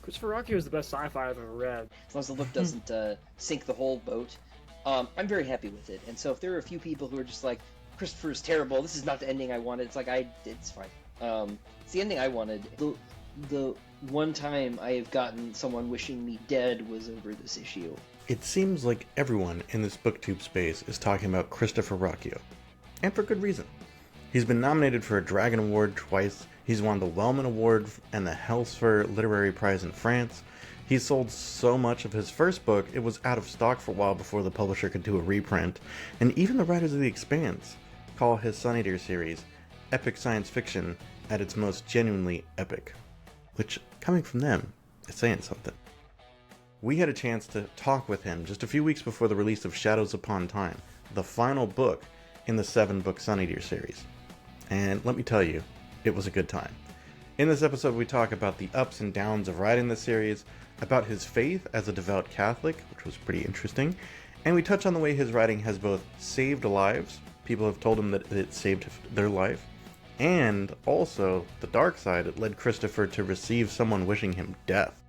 Christopher Ruocchio is the best sci-fi I've ever read. As long as the book doesn't sink the whole boat, I'm very happy with it. And so if there are a few people who are just like, Christopher is terrible, this is not the ending I wanted, it's like, it's fine. It's the ending I wanted. The one time I have gotten someone wishing me dead was over this issue. It seems like everyone in this booktube space is talking about Christopher Ruocchio, and for good reason. He's been nominated for a Dragon Award twice, he's won the Wellman Award and the Helsfer Literary Prize in France. He sold so much of his first book, it was out of stock for a while before the publisher could do a reprint, and even the writers of The Expanse call his Sun Eater series epic science fiction at its most genuinely epic. Which, coming from them, is saying something. We had a chance to talk with him just a few weeks before the release of Shadows Upon Time, the final book in the 7-book Sun Eater series. And let me tell you, it was a good time. In this episode, we talk about the ups and downs of writing the series, about his faith as a devout Catholic, which was pretty interesting, and we touch on the way his writing has both saved lives, people have told him that it saved their life, and also the dark side, it led Christopher to receive someone wishing him death.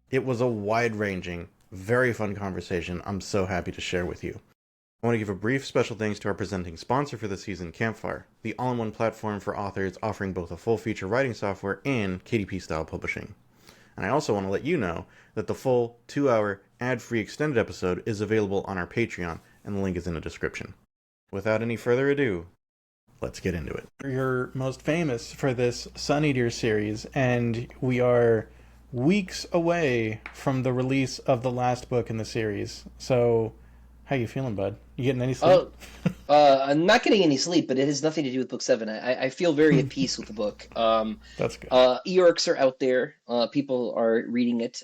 It was a wide-ranging, very fun conversation I'm so happy to share with you. I want to give a brief special thanks to our presenting sponsor for the season, Campfire, the all-in-one platform for authors offering both a full-feature writing software and KDP-style publishing. And I also want to let you know that the full 2-hour ad-free extended episode is available on our Patreon, and the link is in the description. Without any further ado, let's get into it. You're most famous for this Sun Eater series, and we are weeks away from the release of the last book in the series. So, how you feeling, bud? You getting any sleep? I'm not getting any sleep, but it has nothing to do with book 7. I feel very at peace with the book. That's good. E-orcs are out there. People are reading it.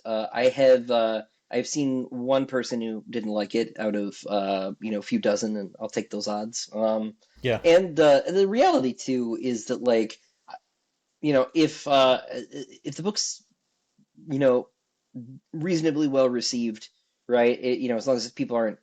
I've seen one person who didn't like it out of a few dozen, and I'll take those odds. Yeah. And the reality too is that, like, if the book's reasonably well received, right? As long as people aren't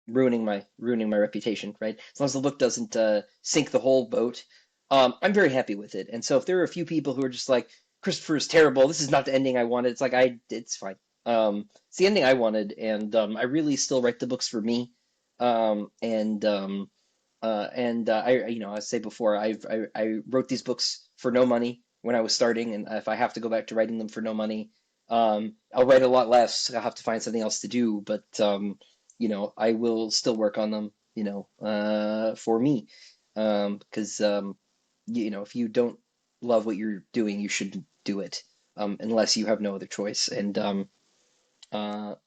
ruining my reputation, right? As long as the book doesn't sink the whole boat, I'm very happy with it. And so if there are a few people who are just like, Christopher is terrible, this is not the ending I wanted, it's like, it's fine. It's the ending I wanted, and I really still write the books for me. I say before, I wrote these books for no money when I was starting, and if I have to go back to writing them for no money, I'll write a lot less. I'll have to find something else to do, but I will still work on them, for me, because if you don't love what you're doing, you shouldn't do it, unless you have no other choice. And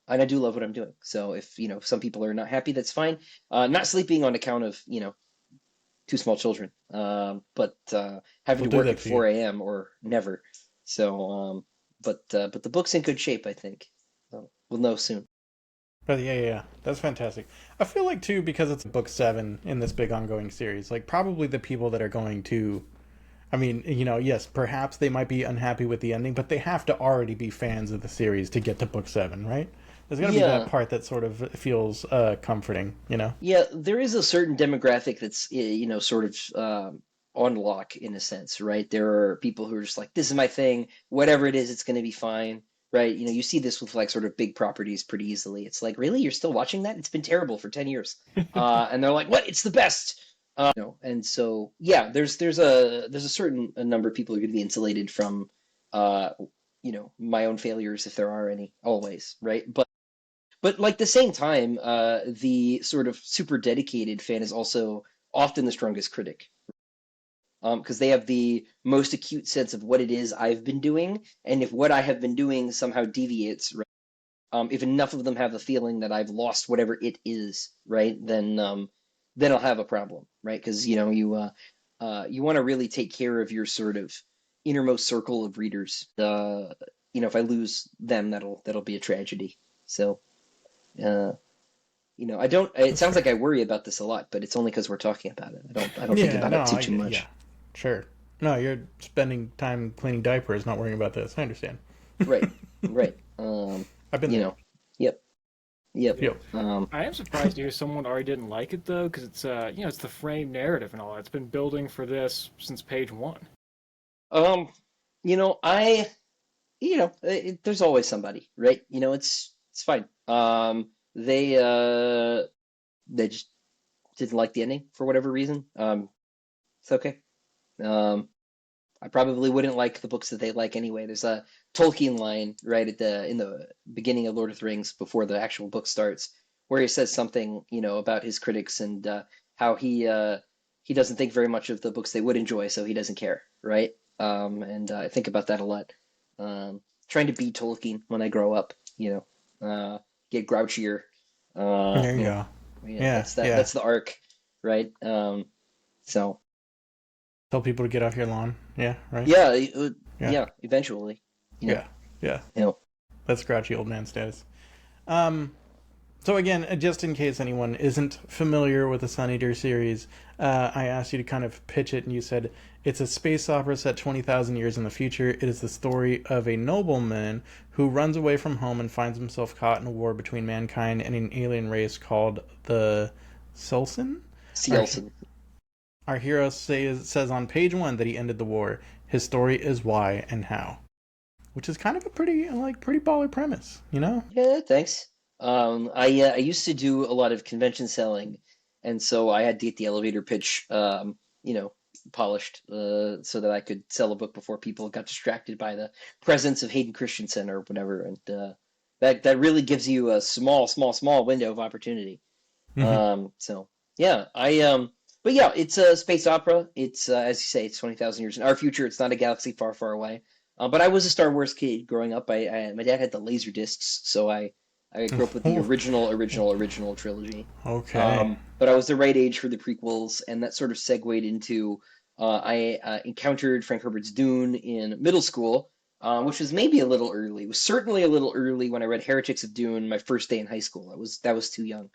I do love what I'm doing. So if some people are not happy, that's fine. Not sleeping on account of 2 small children, but having to work at 4 a.m. or never. So, but the book's in good shape, I think. So we'll know soon. But yeah, that's fantastic. I feel like too, because it's book 7 in this big ongoing series, like probably the people that are going to, I mean, yes, perhaps they might be unhappy with the ending, but they have to already be fans of the series to get to book 7, right? There's got to be that part that sort of feels comforting, Yeah, there is a certain demographic that's sort of on lock in a sense, right? There are people who are just like, this is my thing, whatever it is, it's going to be fine. Right, you see this with like sort of big properties pretty easily. It's like, really, you're still watching that? It's been terrible for 10 years, and they're like, what? It's the best. And so yeah, there's a certain number of people who are going to be insulated from, my own failures if there are any, always, right? But like the same time, the sort of super dedicated fan is also often the strongest critic. Because they have the most acute sense of what it is I've been doing, and if what I have been doing somehow deviates, right? If enough of them have the feeling that I've lost whatever it is, right, then I'll have a problem, right? Because you want to really take care of your sort of innermost circle of readers. If I lose them, that'll be a tragedy. So, I don't. It sounds like I worry about this a lot, but it's only because we're talking about it. I don't think about it too much. Yeah. Sure. No, you're spending time cleaning diapers, not worrying about this. I understand. Right. I've been there. Yep. I am surprised to hear someone already didn't like it though, because it's it's the frame narrative and all that. It's been building for this since page 1. I there's always somebody, right? It's fine. They just didn't like the ending for whatever reason. It's okay. Um, I probably wouldn't like the books that they like anyway. There's a Tolkien line right in the beginning of Lord of the Rings before the actual book starts, where he says something, about his critics and how he doesn't think very much of the books they would enjoy, so he doesn't care, right? And I think about that a lot. Trying to be Tolkien when I grow up, get grouchier. There you go. Yeah, That's that. yeah. That's the arc, right? So. Tell people to get off your lawn. Yeah, right? Yeah, Yeah. yeah, eventually. Yeah, yeah. You know, That's grouchy old man status. Um, so again, just in case anyone isn't familiar with the Sun Eater series, I asked you to kind of pitch it, and you said it's a space opera set 20,000 years in the future. It is the story of a nobleman who runs away from home and finds himself caught in a war between mankind and an alien race called the Sulsan? Sealson. Our hero says on page 1 that he ended the war. His story is why and how, which is kind of a pretty baller premise, you know? Yeah, thanks. I used to do a lot of convention selling, and so I had to get the elevator pitch, polished, so that I could sell a book before people got distracted by the presence of Hayden Christensen or whatever, and that really gives you a small window of opportunity. So yeah, but yeah, it's a space opera. It's as you say, it's 20,000 years in our future. It's not a galaxy far away. But I was a Star Wars kid growing up. My dad had the laser discs, so I grew up with the original trilogy. Okay. But I was the right age for the prequels, and that sort of segued into I encountered Frank Herbert's Dune in middle school, which was maybe a little early. It was certainly a little early when I read Heretics of Dune my first day in high school. That was too young.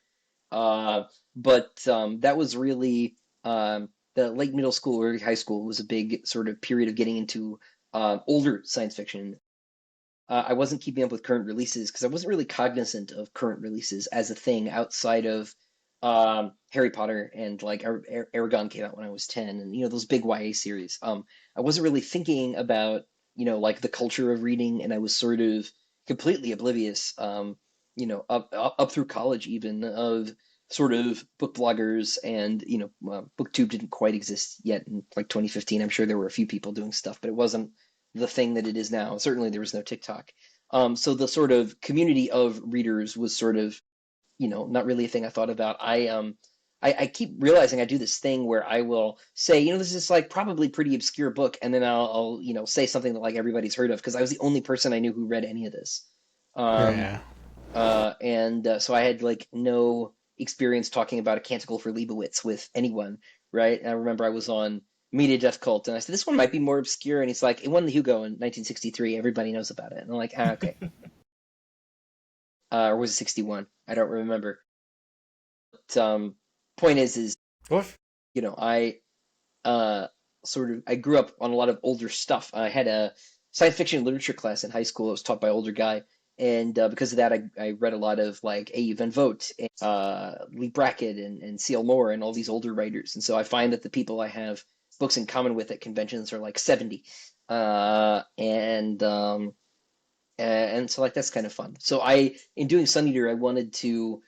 But that was really the late middle school, early high school was a big sort of period of getting into older science fiction. I wasn't keeping up with current releases because I wasn't really cognizant of current releases as a thing outside of Harry Potter and like Aragon came out when I was 10, and those big YA series. I wasn't really thinking about like the culture of reading, and I was sort of completely oblivious. Up through college even of sort of book bloggers and booktube didn't quite exist yet in like 2015. I'm sure there were a few people doing stuff, but it wasn't the thing that it is now. Certainly there was no TikTok. So the sort of community of readers was sort of not really a thing I thought about. I keep realizing I do this thing where I will say, this is like probably pretty obscure book, and then I'll say something that like everybody's heard of because I was the only person I knew who read any of this. Yeah. So I had like no experience talking about A Canticle for Leibowitz with anyone, right? And I remember I was on Media Death Cult, and I said, this one might be more obscure, and he's like, it won the Hugo in 1963, everybody knows about it. And I'm like, okay. Or was it 61? I don't remember. But point is, Oof. I I grew up on a lot of older stuff. I had a science fiction literature class in high school. It was taught by an older guy. And because of that, I read a lot of like A.E. Van Vogt, Lee Brackett, and C.L. Moore, and all these older writers. And so I find that the people I have books in common with at conventions are like 70. And so like that's kind of fun. So in doing Sun Eater, I wanted to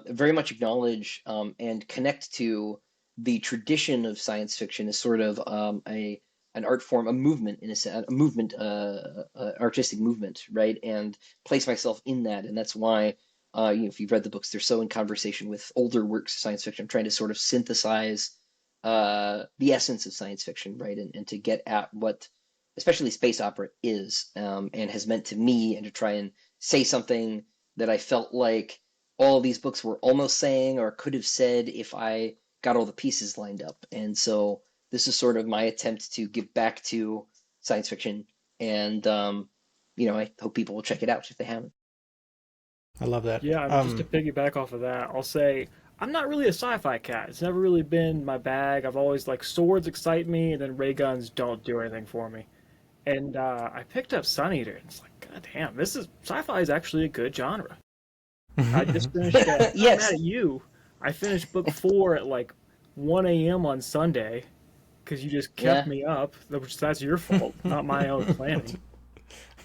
very much acknowledge and connect to the tradition of science fiction as sort of an art form, a movement in a movement, artistic movement, right? And place myself in that, and that's why, if you've read the books, they're so in conversation with older works of science fiction. I'm trying to sort of synthesize the essence of science fiction, right? And to get at what, especially space opera, is and has meant to me, and to try and say something that I felt like all of these books were almost saying or could have said if I got all the pieces lined up. And so this is sort of my attempt to give back to science fiction, and I hope people will check it out if they haven't. I love that. Yeah, I mean, just to piggyback off of that, I'll say I'm not really a sci-fi cat. It's never really been my bag. I've always like swords excite me, and then ray guns don't do anything for me. And I picked up Sun Eater, and it's like, God damn, sci-fi is actually a good genre. I just finished. I'm Yes. mad at you. I finished book 4 at like 1 a.m. on Sunday because you just kept Yeah. me up, which that's your fault, not my own planning.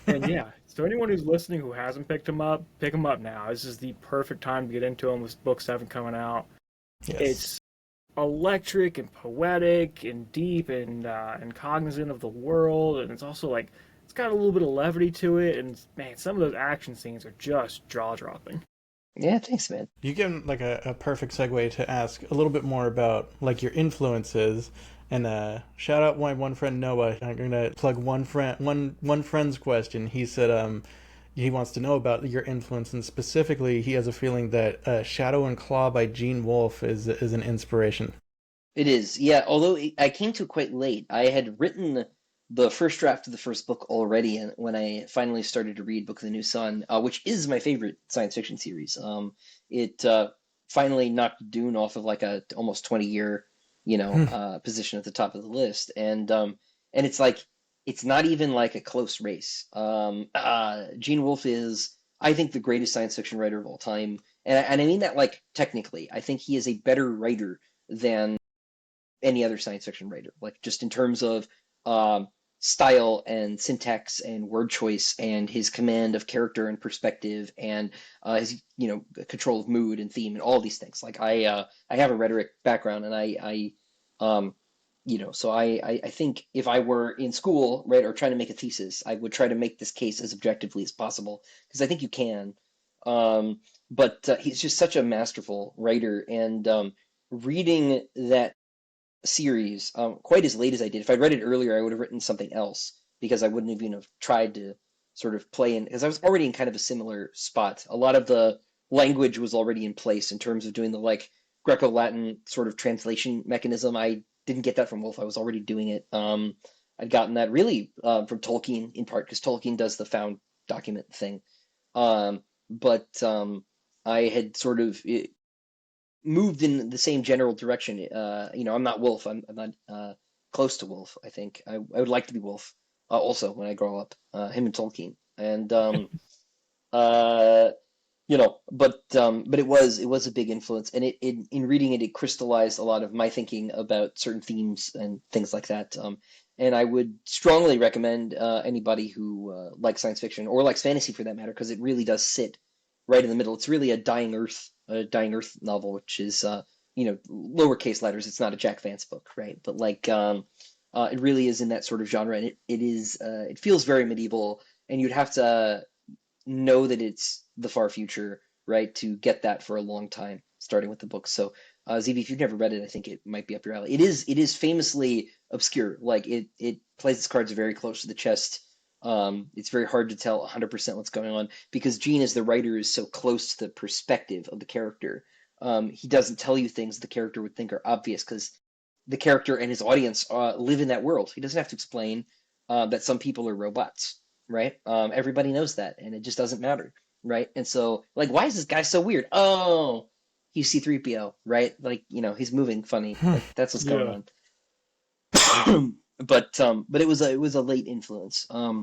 And yeah, so anyone who's listening who hasn't picked them up, pick them up now. This is the perfect time to get into them with book 7 coming out. Yes. It's electric and poetic and deep and cognizant of the world, and it's also like it's got a little bit of levity to it. And man, some of those action scenes are just jaw dropping. Yeah, thanks, man. You give like a perfect segue to ask a little bit more about like your influences. And shout out my one friend Noah. I'm gonna plug one friend's question. He said he wants to know about your influence, and specifically he has a feeling that Shadow and Claw by Gene Wolfe is an inspiration. It is, yeah. Although I came to it quite late. I had written the first draft of the first book already, and when I finally started to read Book of the New Sun, which is my favorite science fiction series, it finally knocked Dune off of like a almost 20-year, position at the top of the list, and it's like it's not even like a close race. Gene Wolfe is, I think, the greatest science fiction writer of all time, and I mean that like technically. I think he is a better writer than any other science fiction writer, like just in terms of um, style and syntax and word choice and his command of character and perspective and his control of mood and theme and all these things. Like I have a rhetoric background and I um, so I think if I were in school, right, or trying to make a thesis, I would try to make this case as objectively as possible because I think you can. But he's just such a masterful writer, and reading that series quite as late as I did. If I'd read it earlier, I would have written something else because I wouldn't have even have tried to sort of play in, because I was already in kind of a similar spot. A lot of the language was already in place in terms of doing the like Greco-Latin sort of translation mechanism. I didn't get that from Wolf. I was already doing it. I'd gotten that really from Tolkien in part because Tolkien does the found document thing. But I had sort of moved in the same general direction. I'm not Wolf. I'm not close to Wolf. I think I would like to be Wolf. Also, when I grow up, him and Tolkien, and uh, but it was a big influence, and in reading it, it crystallized a lot of my thinking about certain themes and things like that. And I would strongly recommend anybody who likes science fiction or likes fantasy for that matter, because it really does sit right in the middle. It's really a Dying Earth novel, which is lowercase letters. It's not a Jack Vance book, right? But like it really is in that sort of genre, and it feels very medieval, and you'd have to know that it's the far future, right, to get that for a long time, starting with the book. So, ZB, if you've never read it, I think it might be up your alley. It is famously obscure. Like it plays its cards very close to the chest. It's very hard to tell 100% what's going on because Gene, as the writer, is so close to the perspective of the character. He doesn't tell you things the character would think are obvious because the character and his audience live in that world. He doesn't have to explain that some people are robots, right? Everybody knows that, and it just doesn't matter, right? And so, like, why is this guy so weird? Oh, he's C-3PO, right? Like, he's moving funny. Like, that's what's going Yeah, on. But it was a late influence. But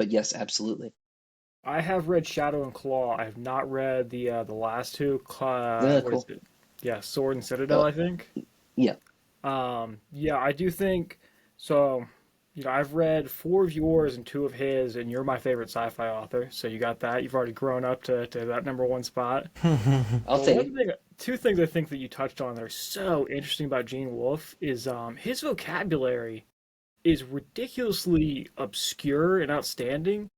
yes, absolutely. I have read Shadow and Claw. I have not read the last two. Yeah, What is cool. it? Yeah, Sword and Citadel, Uh, I think. yeah. Yeah, I do think so. I've read four of yours and two of his, and you're my favorite sci-fi author, so you got that. You've already grown up to that number one spot. I'll But take it. two things I think that you touched on that are so interesting about Gene Wolfe is his vocabulary is ridiculously obscure and outstanding,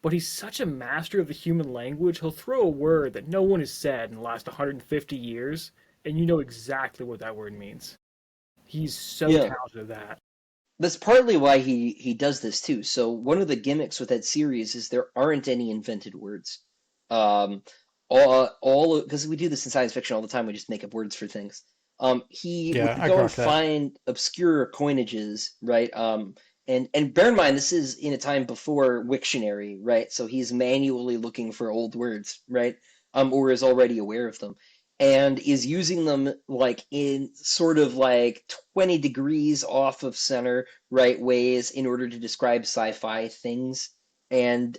but he's such a master of the human language. He'll throw a word that no one has said in the last 150 years, and you know exactly what that word means. He's so Yeah. talented at that. That's partly why he does this too. So one of the gimmicks with that series is there aren't any invented words. Um, all because we do this in science fiction all the time. We just make up words for things. He Yeah, would I go and grok that. find obscure coinages, right? And bear in mind this is in a time before Wiktionary, right? So he's manually looking for old words, right? Or is already aware of them and is using them like in sort of like 20 degrees off of center right ways in order to describe sci-fi things. And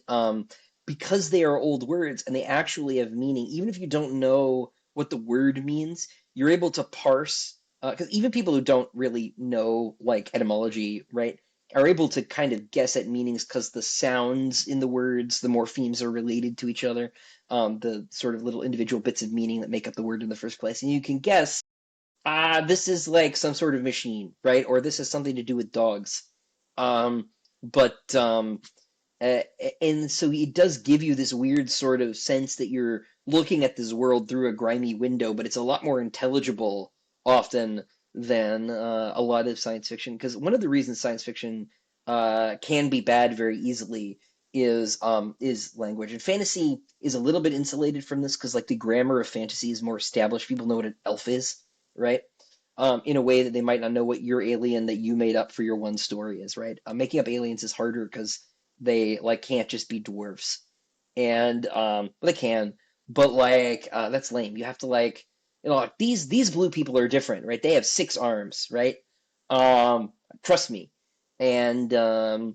because they are old words and they actually have meaning, even if you don't know what the word means, you're able to parse, because even people who don't really know like etymology, right, are able to kind of guess at meanings because the sounds in the words, the morphemes are related to each other, the sort of little individual bits of meaning that make up the word in the first place. And you can guess, this is like some sort of machine, right? Or this has something to do with dogs. But and so it does give you this weird sort of sense that you're looking at this world through a grimy window, but it's a lot more intelligible often than a lot of science fiction. Because one of the reasons science fiction can be bad very easily is language, and fantasy is a little bit insulated from this because like the grammar of fantasy is more established. People know what an elf is, right? In a way that they might not know what your alien that you made up for your one story is, right? Making up aliens is harder because they like can't just be dwarves, and well, they can, but like that's lame. You have to like, like these blue people are different, right? They have 6 arms, right? Trust me, and uh,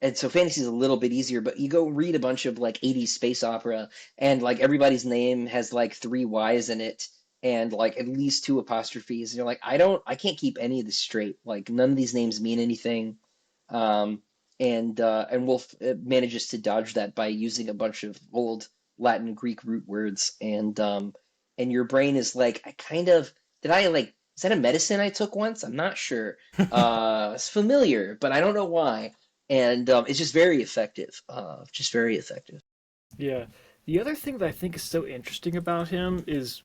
and so fantasy is a little bit easier. But you go read a bunch of like 80s space opera, and like everybody's name has like 3 Y's in it, and like at least 2 apostrophes, and you're like, I can't keep any of this straight. Like none of these names mean anything. Um, and Wolf manages to dodge that by using a bunch of old Latin Greek root words, and your brain is like, I kind of did I like is that a medicine I took once? I'm not sure. It's familiar, but I don't know why. And it's just very effective. Just very effective. Yeah. The other thing that I think is so interesting about him is,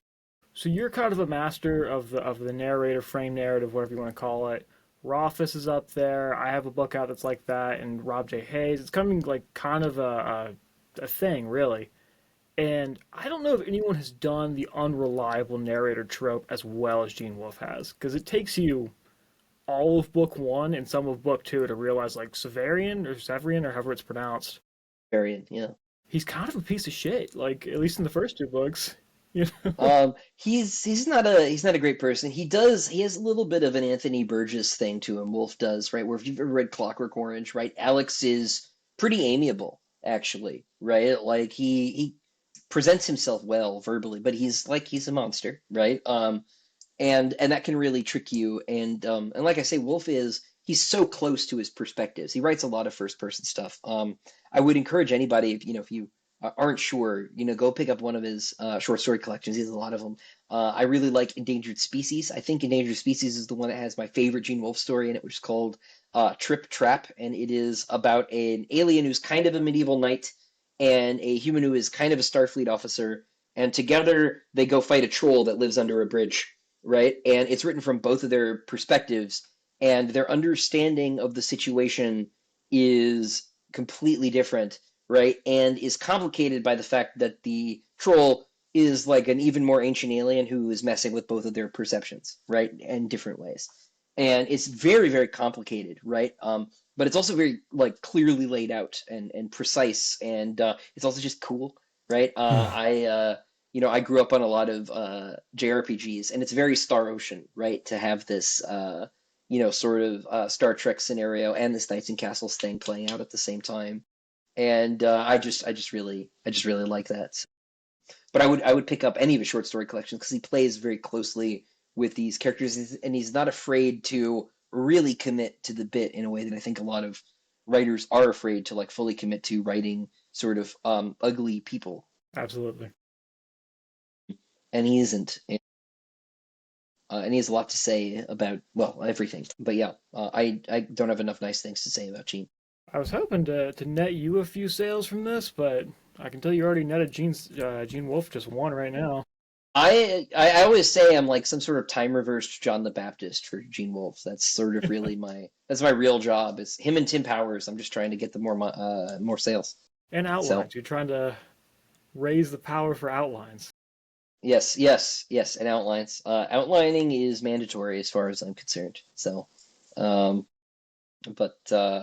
so you're kind of a master of the narrator, frame narrative, whatever you want to call it. Rothfuss is up there. I have a book out that's like that, and Rob J. Hayes. It's coming like kind of a thing, really. And I don't know if anyone has done the unreliable narrator trope as well as Gene Wolfe has, because it takes you all of book one and some of book two to realize like Severian or however it's pronounced. Variant, yeah. He's kind of a piece of shit. Like at least in the first 2 books, you know. He's not a great person. He has a little bit of an Anthony Burgess thing to him. Wolf does, right? Where if you've ever read Clockwork Orange, right? Alex is pretty amiable, actually, right? Like he presents himself well verbally, but he's a monster, right? And that can really trick you. And like I say, Wolf he's so close to his perspectives. He writes a lot of first person stuff. I would encourage anybody, if you aren't sure, go pick up one of his short story collections. He has a lot of them. I really like Endangered Species. I think Endangered Species is the one that has my favorite Gene Wolfe story in it, which is called Trip Trap, and it is about an alien who's kind of a medieval knight and a human who is kind of a Starfleet officer, and together they go fight a troll that lives under a bridge, right? And it's written from both of their perspectives, and their understanding of the situation is completely different, right? And is complicated by the fact that the troll is like an even more ancient alien who is messing with both of their perceptions, right? In different ways. And it's very, very complicated, right? But it's also very like clearly laid out and precise, and it's also just cool, right? I grew up on a lot of JRPGs, and it's very Star Ocean, right? To have this sort of Star Trek scenario and this Knights and Castles thing playing out at the same time, and I just really like that. But I would pick up any of his short story collections because he plays very closely with these characters, and he's not afraid to really commit to the bit in a way that I think a lot of writers are afraid to like fully commit to writing sort of ugly people. Absolutely. And he isn't. And he has a lot to say about, well, everything. But yeah, I don't have enough nice things to say about Gene. I was hoping to net you a few sales from this, but I can tell you already netted Gene Wolfe just one right now. I always say I'm like some sort of time reversed John the Baptist for Gene Wolfe. That's sort of really that's my real job. Is him and Tim Powers. I'm just trying to get the more sales. And outlines. So, you're trying to raise the power for outlines. Yes, and outlines. Outlining is mandatory as far as I'm concerned. So, but No.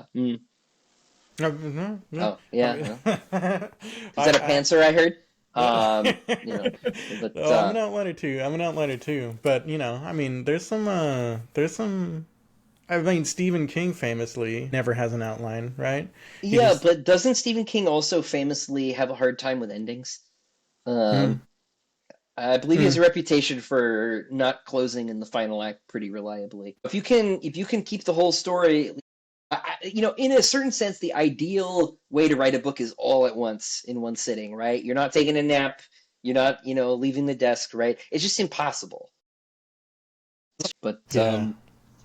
Oh yeah. Is that a pantser I heard? But I'm an outliner too. But I mean, there's some. I mean, Stephen King famously never has an outline, right? But doesn't Stephen King also famously have a hard time with endings? I believe he has Hmm. a reputation for not closing in the final act pretty reliably. If you can keep the whole story, in a certain sense, the ideal way to write a book is all at once in one sitting, right? You're not taking a nap, you're not, leaving the desk, right? It's just impossible. But Yeah.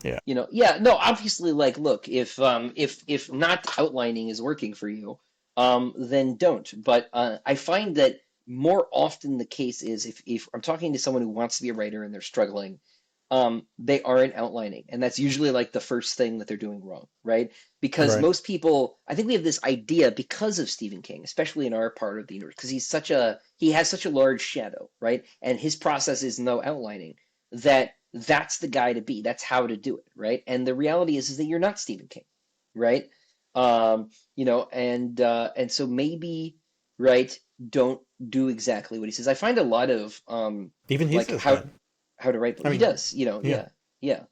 Yeah. yeah, no, obviously, like, look, if not outlining is working for you, then don't. But I find that more often the case is if I'm talking to someone who wants to be a writer and they're struggling, they aren't outlining, and that's usually like the first thing that they're doing wrong, right? Because Right. most people, I think we have this idea because of Stephen King, especially in our part of the universe, because he has such a large shadow, right? And his process is no outlining, that that's the guy to be. That's how to do it, right? And the reality is that you're not Stephen King, right? And so maybe, right, don't do exactly what he says. I find a lot of Even he like says that. how to write. I He mean, does, yeah. yeah, yeah.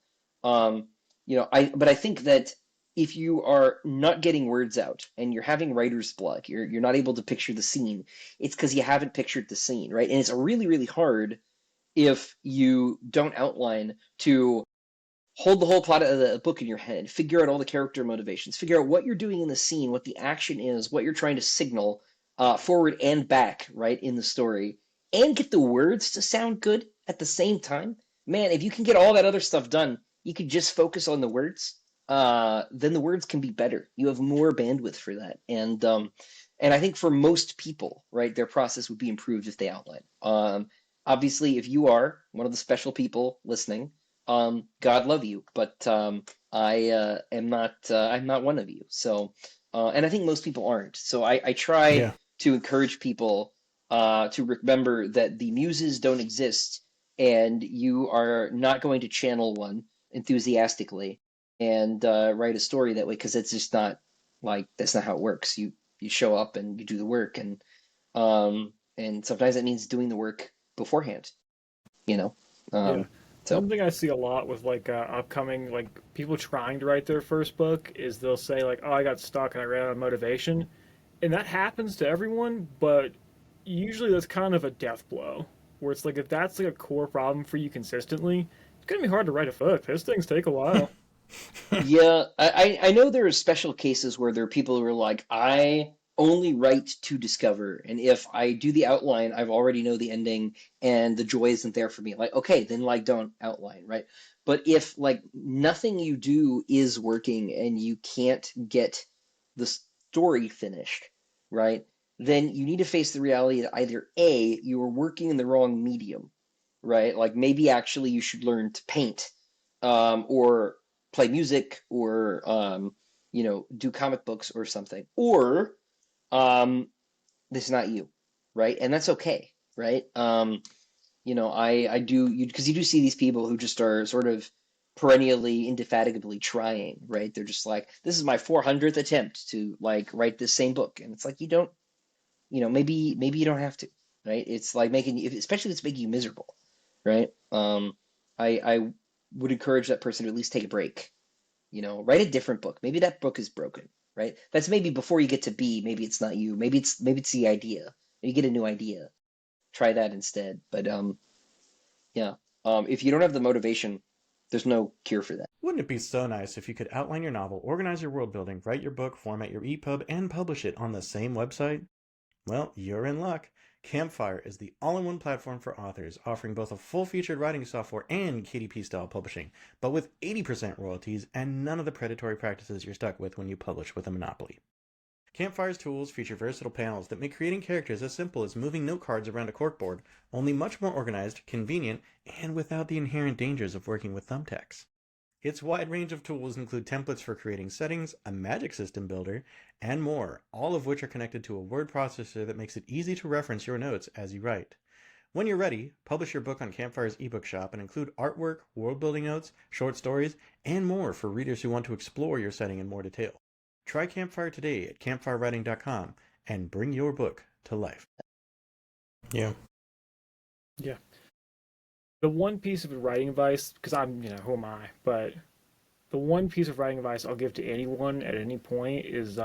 But I think that if you are not getting words out and you're having writer's block, you're not able to picture the scene. It's because you haven't pictured the scene, right? And it's really, really hard if you don't outline to hold the whole plot of the book in your head, figure out all the character motivations, figure out what you're doing in the scene, what the action is, what you're trying to signal forward and back, right, in the story, and get the words to sound good at the same time. Man, if you can get all that other stuff done, you could just focus on the words. Then the words can be better. You have more bandwidth for that, and I think for most people, right, their process would be improved if they outline. Obviously, if you are one of the special people listening, God love you, but I am not. I'm not one of you. So, and I think most people aren't. So I try Yeah. to encourage people to remember that the muses don't exist, and you are not going to channel one enthusiastically and write a story that way, because it's just not, like, that's not how it works. You show up and you do the work, and sometimes that means doing the work beforehand. You know. Yeah. Um, so. One thing I see a lot with like upcoming like people trying to write their first book is they'll say like, "Oh, I got stuck and I ran out of motivation," and that happens to everyone, but usually that's kind of a death blow. Where it's like if that's like a core problem for you consistently, it's gonna be hard to write a book. Those things take a while. Yeah, I know there are special cases where there are people who are like, I only write to discover, and if I do the outline, I've already know the ending, and the joy isn't there for me. Like, okay, then like don't outline, right? But if like nothing you do is working and you can't get the story finished, right? Then you need to face the reality that either A, you are working in the wrong medium, right? Like maybe actually you should learn to paint, or play music, or do comic books or something, or um, this is not you, right? And that's okay, right? I do, because you do see these people who just are sort of perennially indefatigably trying, right? They're just like, this is my 400th attempt to like write this same book, and it's like, you don't, maybe you don't have to, right? It's like making you, especially if it's making you miserable, right? I would encourage that person to at least take a break. Write a different book. Maybe that book is broken, right? That's maybe before you get to B. Maybe it's not you. Maybe it's the idea. Maybe get a new idea. Try that instead. But yeah. If you don't have the motivation, there's no cure for that. Wouldn't it be so nice if you could outline your novel, organize your world building, write your book, format your EPUB, and publish it on the same website? Well, you're in luck. Campfire is the all-in-one platform for authors, offering both a full-featured writing software and KDP-style publishing, but with 80% royalties and none of the predatory practices you're stuck with when you publish with a monopoly. Campfire's tools feature versatile panels that make creating characters as simple as moving note cards around a corkboard, only much more organized, convenient, and without the inherent dangers of working with thumbtacks. Its wide range of tools include templates for creating settings, a magic system builder, and more, all of which are connected to a word processor that makes it easy to reference your notes as you write. When you're ready, publish your book on Campfire's ebook shop and include artwork, world building notes, short stories, and more for readers who want to explore your setting in more detail. Try Campfire today at campfirewriting.com and bring your book to life. Yeah. Yeah. The one piece of writing advice, because who am I? But the one piece of writing advice I'll give to anyone at any point is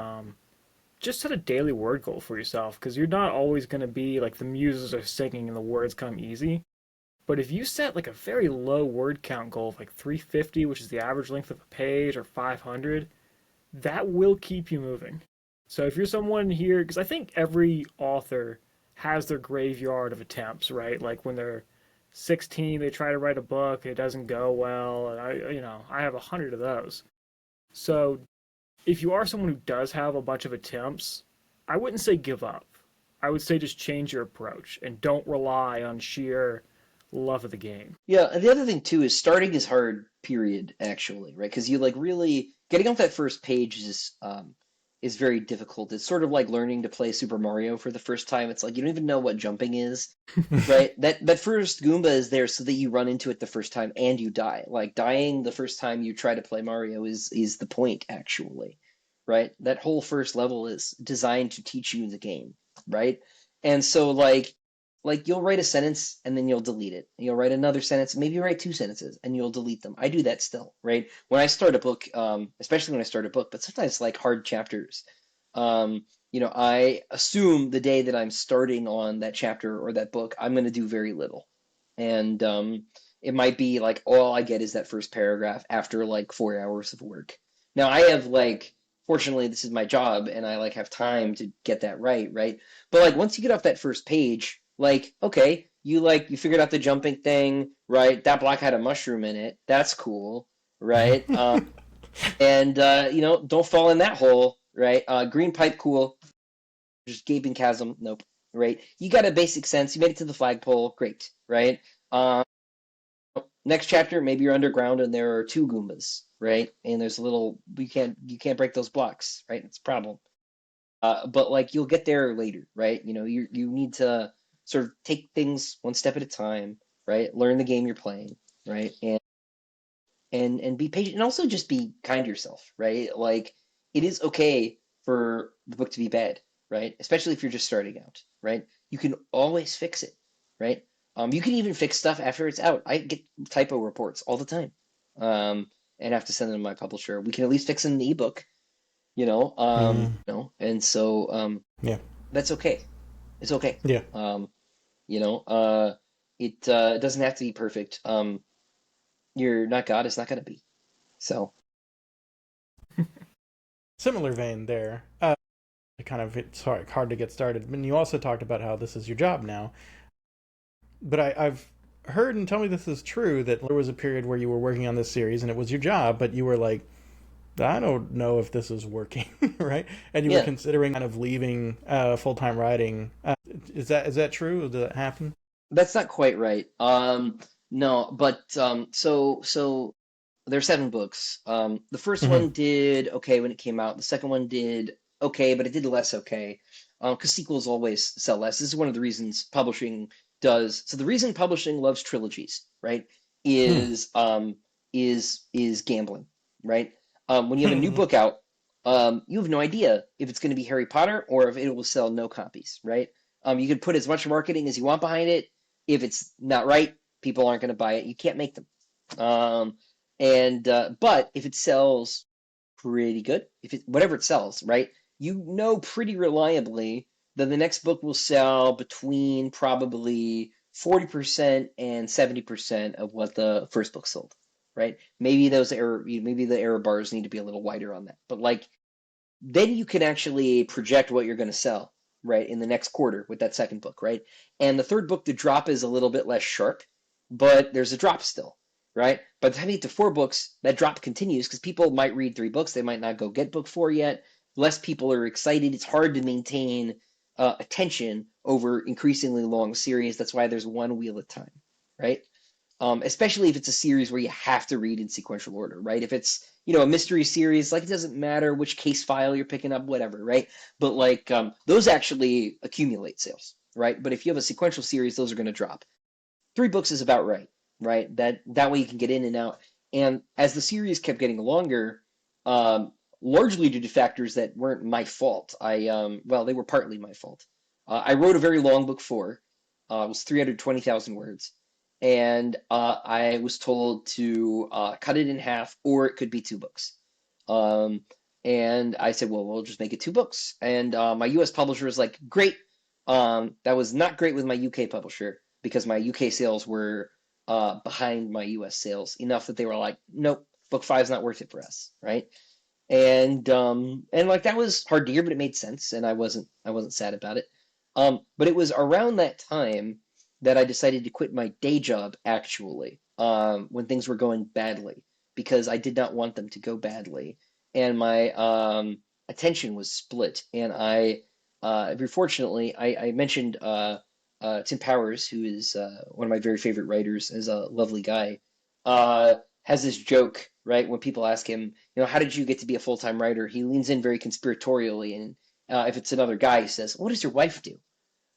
just set a daily word goal for yourself because you're not always going to be like the muses are singing and the words come easy. But if you set like a very low word count goal of like 350, which is the average length of a page, or 500, that will keep you moving. So if you're someone here, because I think every author has their graveyard of attempts, right? Like when they're 16, they try to write a book, it doesn't go well, and I have 100 of those. So if you are someone who does have a bunch of attempts, I wouldn't say give up. I would say just change your approach and don't rely on sheer love of the game. Yeah, and the other thing too is starting is hard, period, actually, right? Because you like really getting off that first page is very difficult. It's sort of like learning to play Super Mario for the first time. It's like you don't even know what jumping is, right? That first Goomba is there so that you run into it the first time and you die. Like dying the first time you try to play Mario is the point, actually, right? That whole first level is designed to teach you the game, right? And so like you'll write a sentence and then you'll delete it. You'll write another sentence, maybe you write two sentences and you'll delete them. I do that still, right? When I start a book, especially when I start a book, but sometimes like hard chapters, I assume the day that I'm starting on that chapter or that book, I'm going to do very little. And it might be like all I get is that first paragraph after like 4 hours of work. Now I have like, fortunately, this is my job and I like have time to get that right? But like once you get off that first page, like, okay, you figured out the jumping thing, right? That block had a mushroom in it. That's cool, right? And don't fall in that hole, right? Green pipe, cool. Just gaping chasm, nope, right? You got a basic sense. You made it to the flagpole, great, right? Um, Next chapter, maybe you're underground and there are two Goombas, right? And there's a little you can't break those blocks, right? It's a problem. But like you'll get there later, right? You need to sort of take things one step at a time, right? Learn the game you're playing, right? And be patient and also just be kind to yourself, right? Like it is okay for the book to be bad, right? Especially if you're just starting out, right? You can always fix it, right? You can even fix stuff after it's out. I get typo reports all the time, and have to send them to my publisher. We can at least fix it in the ebook, and so Yeah. that's okay. It's okay. Yeah. You know, uh, it doesn't have to be perfect. You're not God. It's not going to be. So Similar vein there. Kind of it's hard to get started. And you also talked about how this is your job now. But I've heard, and tell me this is true, that there was a period where you were working on this series and it was your job, but you were like, I don't know if this is working, right? And you were yeah, considering kind of leaving full time writing. Is that true? Did that happen? that's not quite right. No, but so there's 7 books. The first Hmm. one did okay when it came out. The second one did okay, but it did less okay. Because sequels always sell less. This is one of the reasons publishing does. So the reason publishing loves trilogies, right, Hmm. is gambling, right? When you have a new book out, you have no idea if it's going to be Harry Potter or if it will sell no copies, right? You can put as much marketing as you want behind it. If it's not right, people aren't going to buy it. You can't make them. Um, and but if it sells pretty good, if it whatever it sells, right, you know pretty reliably that the next book will sell between probably 40% and 70% of what the first book sold, right? Maybe the error bars need to be a little wider on that, but like then you can actually project what you're going to sell, right, in the next quarter with that second book, right? And the third book, the drop is a little bit less sharp, but there's a drop still, right? By the time you get to 4 books, that drop continues because people might read 3 books. They might not go get book 4 yet. Less people are excited. It's hard to maintain attention over increasingly long series. That's why there's one wheel at a time, right? Especially if it's a series where you have to read in sequential order, right? If it's a mystery series, like it doesn't matter which case file you're picking up, whatever, right? But like those actually accumulate sales, right? But if you have a sequential series, those are going to drop. 3 books is about right, right? That way you can get in and out. And as the series kept getting longer, um, largely due to factors that weren't my fault, well, they were partly my fault. I wrote a very long book 4. It was 320,000 words and I was told to cut it in half, or it could be 2 books. Um, And I said, well, we'll just make it 2 books. And my US publisher was like, great. That was not great with my UK publisher because my UK sales were behind my US sales enough that they were like, nope, book 5's not worth it for us, right? And like that was hard to hear, but it made sense, and I wasn't sad about it. But it was around that time that I decided to quit my day job actually, when things were going badly, because I did not want them to go badly, and my attention was split. And very fortunately, I mentioned Tim Powers, who is one of my very favorite writers, is a lovely guy. Has this joke, right? When people ask him, how did you get to be a full-time writer? He leans in very conspiratorially, and if it's another guy, he says, "What does your wife do?"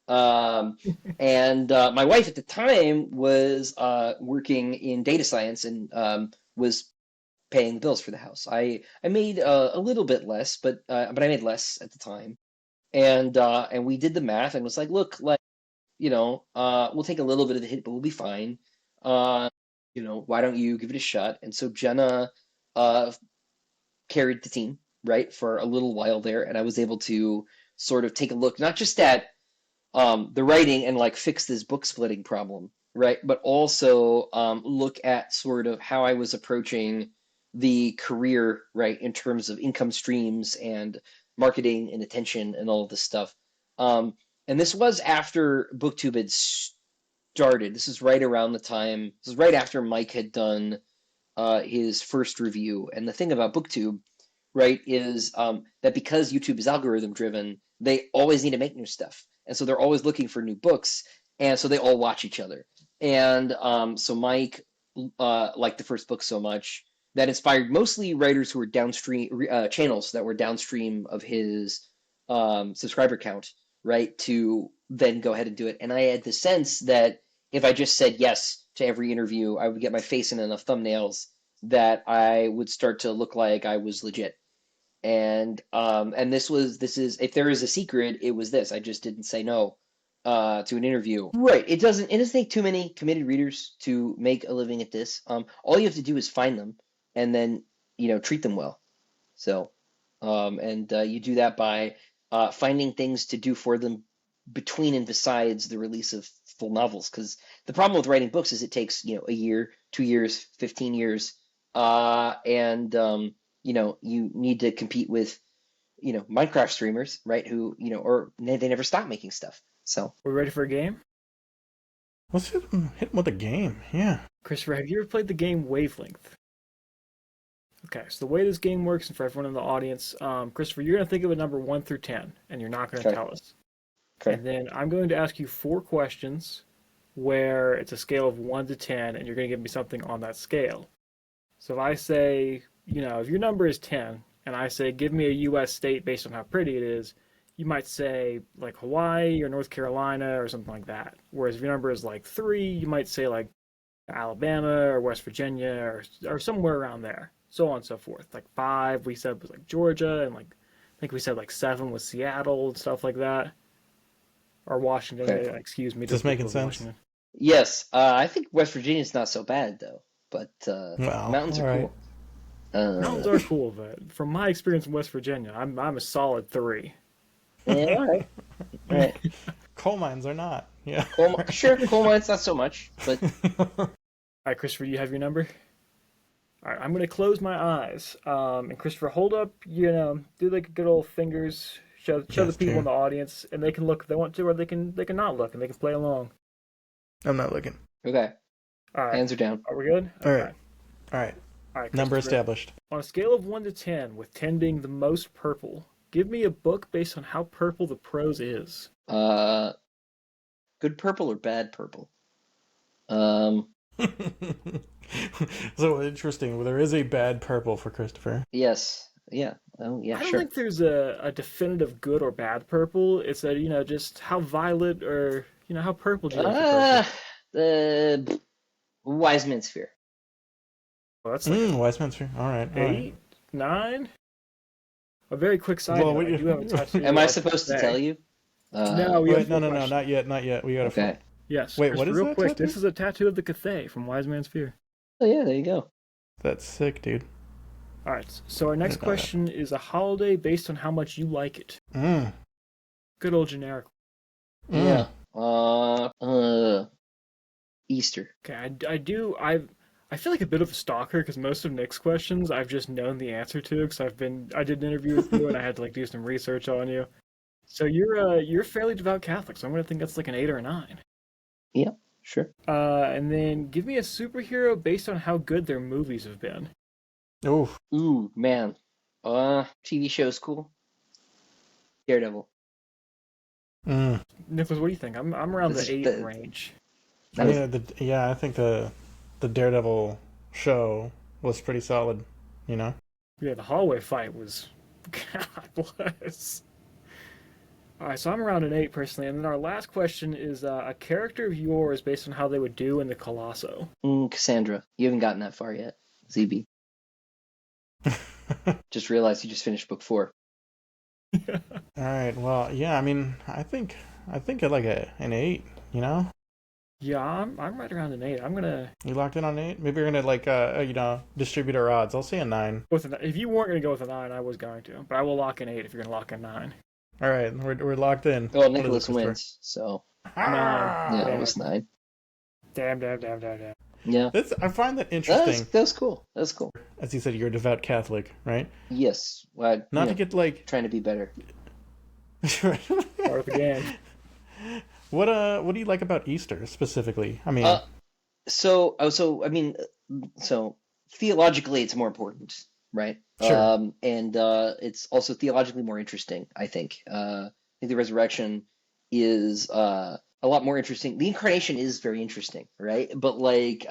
And my wife at the time was working in data science and was paying the bills for the house. I made a little bit less, but I made less at the time, and we did the math and was like, look, like we'll take a little bit of the hit, but we'll be fine. Why don't you give it a shot? And so Jenna carried the team, right, for a little while there, and I was able to sort of take a look, not just at the writing and like fix this book splitting problem, right, but also look at sort of how I was approaching the career, right, in terms of income streams and marketing and attention and all of this stuff. And this was after BookTube had started. This is right around the time. This is right after Mike had done his first review. And the thing about BookTube, right, is that because YouTube is algorithm driven, they always need to make new stuff, and so they're always looking for new books, and so they all watch each other. And so Mike liked the first book so much that inspired mostly writers who were downstream channels that were downstream of his subscriber count, right, to then go ahead and do it. And I had the sense that if I just said yes to every interview, I would get my face in enough thumbnails that I would start to look like I was legit. And this is if there is a secret, it was this. I just didn't say no to an interview. Right. It doesn't take too many committed readers to make a living at this. All you have to do is find them and then treat them well. So you do that by finding things to do for them between and besides the release of full novels, because the problem with writing books is it takes a year, 2 years, 15 years, and you need to compete with Minecraft streamers, right, who or they never stop making stuff. So we're ready for a game. Let's hit him with a game. Yeah, Christopher, have you ever played the game Wavelength? Okay, so the way this game works, and for everyone in the audience, Christopher, you're going to think of a number 1 through 10, and you're not going to tell us. Okay. And then I'm going to ask you 4 questions where it's a scale of 1 to 10, and you're going to give me something on that scale. So if I say, if your number is 10, and I say, give me a U.S. state based on how pretty it is, you might say, like, Hawaii or North Carolina or something like that. Whereas if your number is, like, 3, you might say, like, Alabama or West Virginia or somewhere around there. So on and so forth. Like 5, we said was like Georgia, and like I think we said like 7 was Seattle and stuff like that. Or Washington, Okay. excuse me. Just making sense. Washington. Yes, I think West Virginia's not so bad though, but mountains are cool. Mountains are cool, but from my experience in West Virginia, I'm a solid 3. Yeah, all right. All right. Coal mines are not. Yeah. Coal mines not so much, but all right, Christopher, you have your number? All right, I'm going to close my eyes. And Christopher, hold up, do like a good old fingers, show the people in the audience, and they can look if they want to, or they can not look, and they can play along. I'm not looking. Okay. All right. Hands are down. Are we good? All right. All right. Number established. On a scale of 1 to 10, with 10 being the most purple, give me a book based on how purple the prose is. Good purple or bad purple? So interesting. Well, there is a bad purple for Christopher. Yes. Yeah. Oh, yeah. I don't sure. think there's a definitive good or bad purple. It's a just how violet or how purple do you like the purple? The Wise Man's Fear. Well, that's like Wise Man's Fear. All right. 8, 9. A very quick side note. I do have a tattoo. Am I supposed to tell you? No, no, not yet. We got to. Okay. Yes. Wait, what is real that quick? tattoo? This is a tattoo of the Cathay from Wise Man's Fear. Oh yeah, there you go. That's sick, dude. All right. So our I next didn't know that. question is a holiday based on how much you like it. Mm. Good old generic. Mm. Yeah. Easter. Okay, I feel like a bit of a stalker because most of Nick's questions I've just known the answer to because I did an interview with you and I had to like do some research on you. So you're a fairly devout Catholic, so I'm gonna think that's like an 8 or a 9. Yeah, sure. And then give me a superhero based on how good their movies have been. Oof. Ooh, man. TV show's cool. Daredevil. Mm. Nicholas, what do you think? I'm around This the is 8 the range. I that was mean, I think the Daredevil show was pretty solid. You know. Yeah, the hallway fight was God bless. All right, so I'm around an 8 personally, and then our last question is a character of yours based on how they would do in the Colosso. Cassandra. You haven't gotten that far yet. ZB. Just realized you just finished book 4. All right. Well, yeah. I mean, I think at like an 8. You know. Yeah, I'm right around an 8. I'm gonna You locked in on 8. Maybe you're gonna like distribute our odds. I'll say a 9. go with if you weren't gonna go with a 9, I was going to, but I will lock an 8 if you're gonna lock a 9. All right. We're locked in. Well, What is it, Nicholas Christopher? wins, so 9. yeah, it Damn Ah! it. was 9. Damn. Yeah. I find that That was, interesting. that was cool. That was cool. As you said, you're a devout Catholic, right? Yes. Well, Not to get like. trying to be better. Part of the game. What do you like about Easter specifically? I mean, Uh, so I mean, so theologically, it's more important, right? sure. And it's also theologically more interesting, I think. I think the resurrection is a lot more interesting. The incarnation is very interesting, right? But like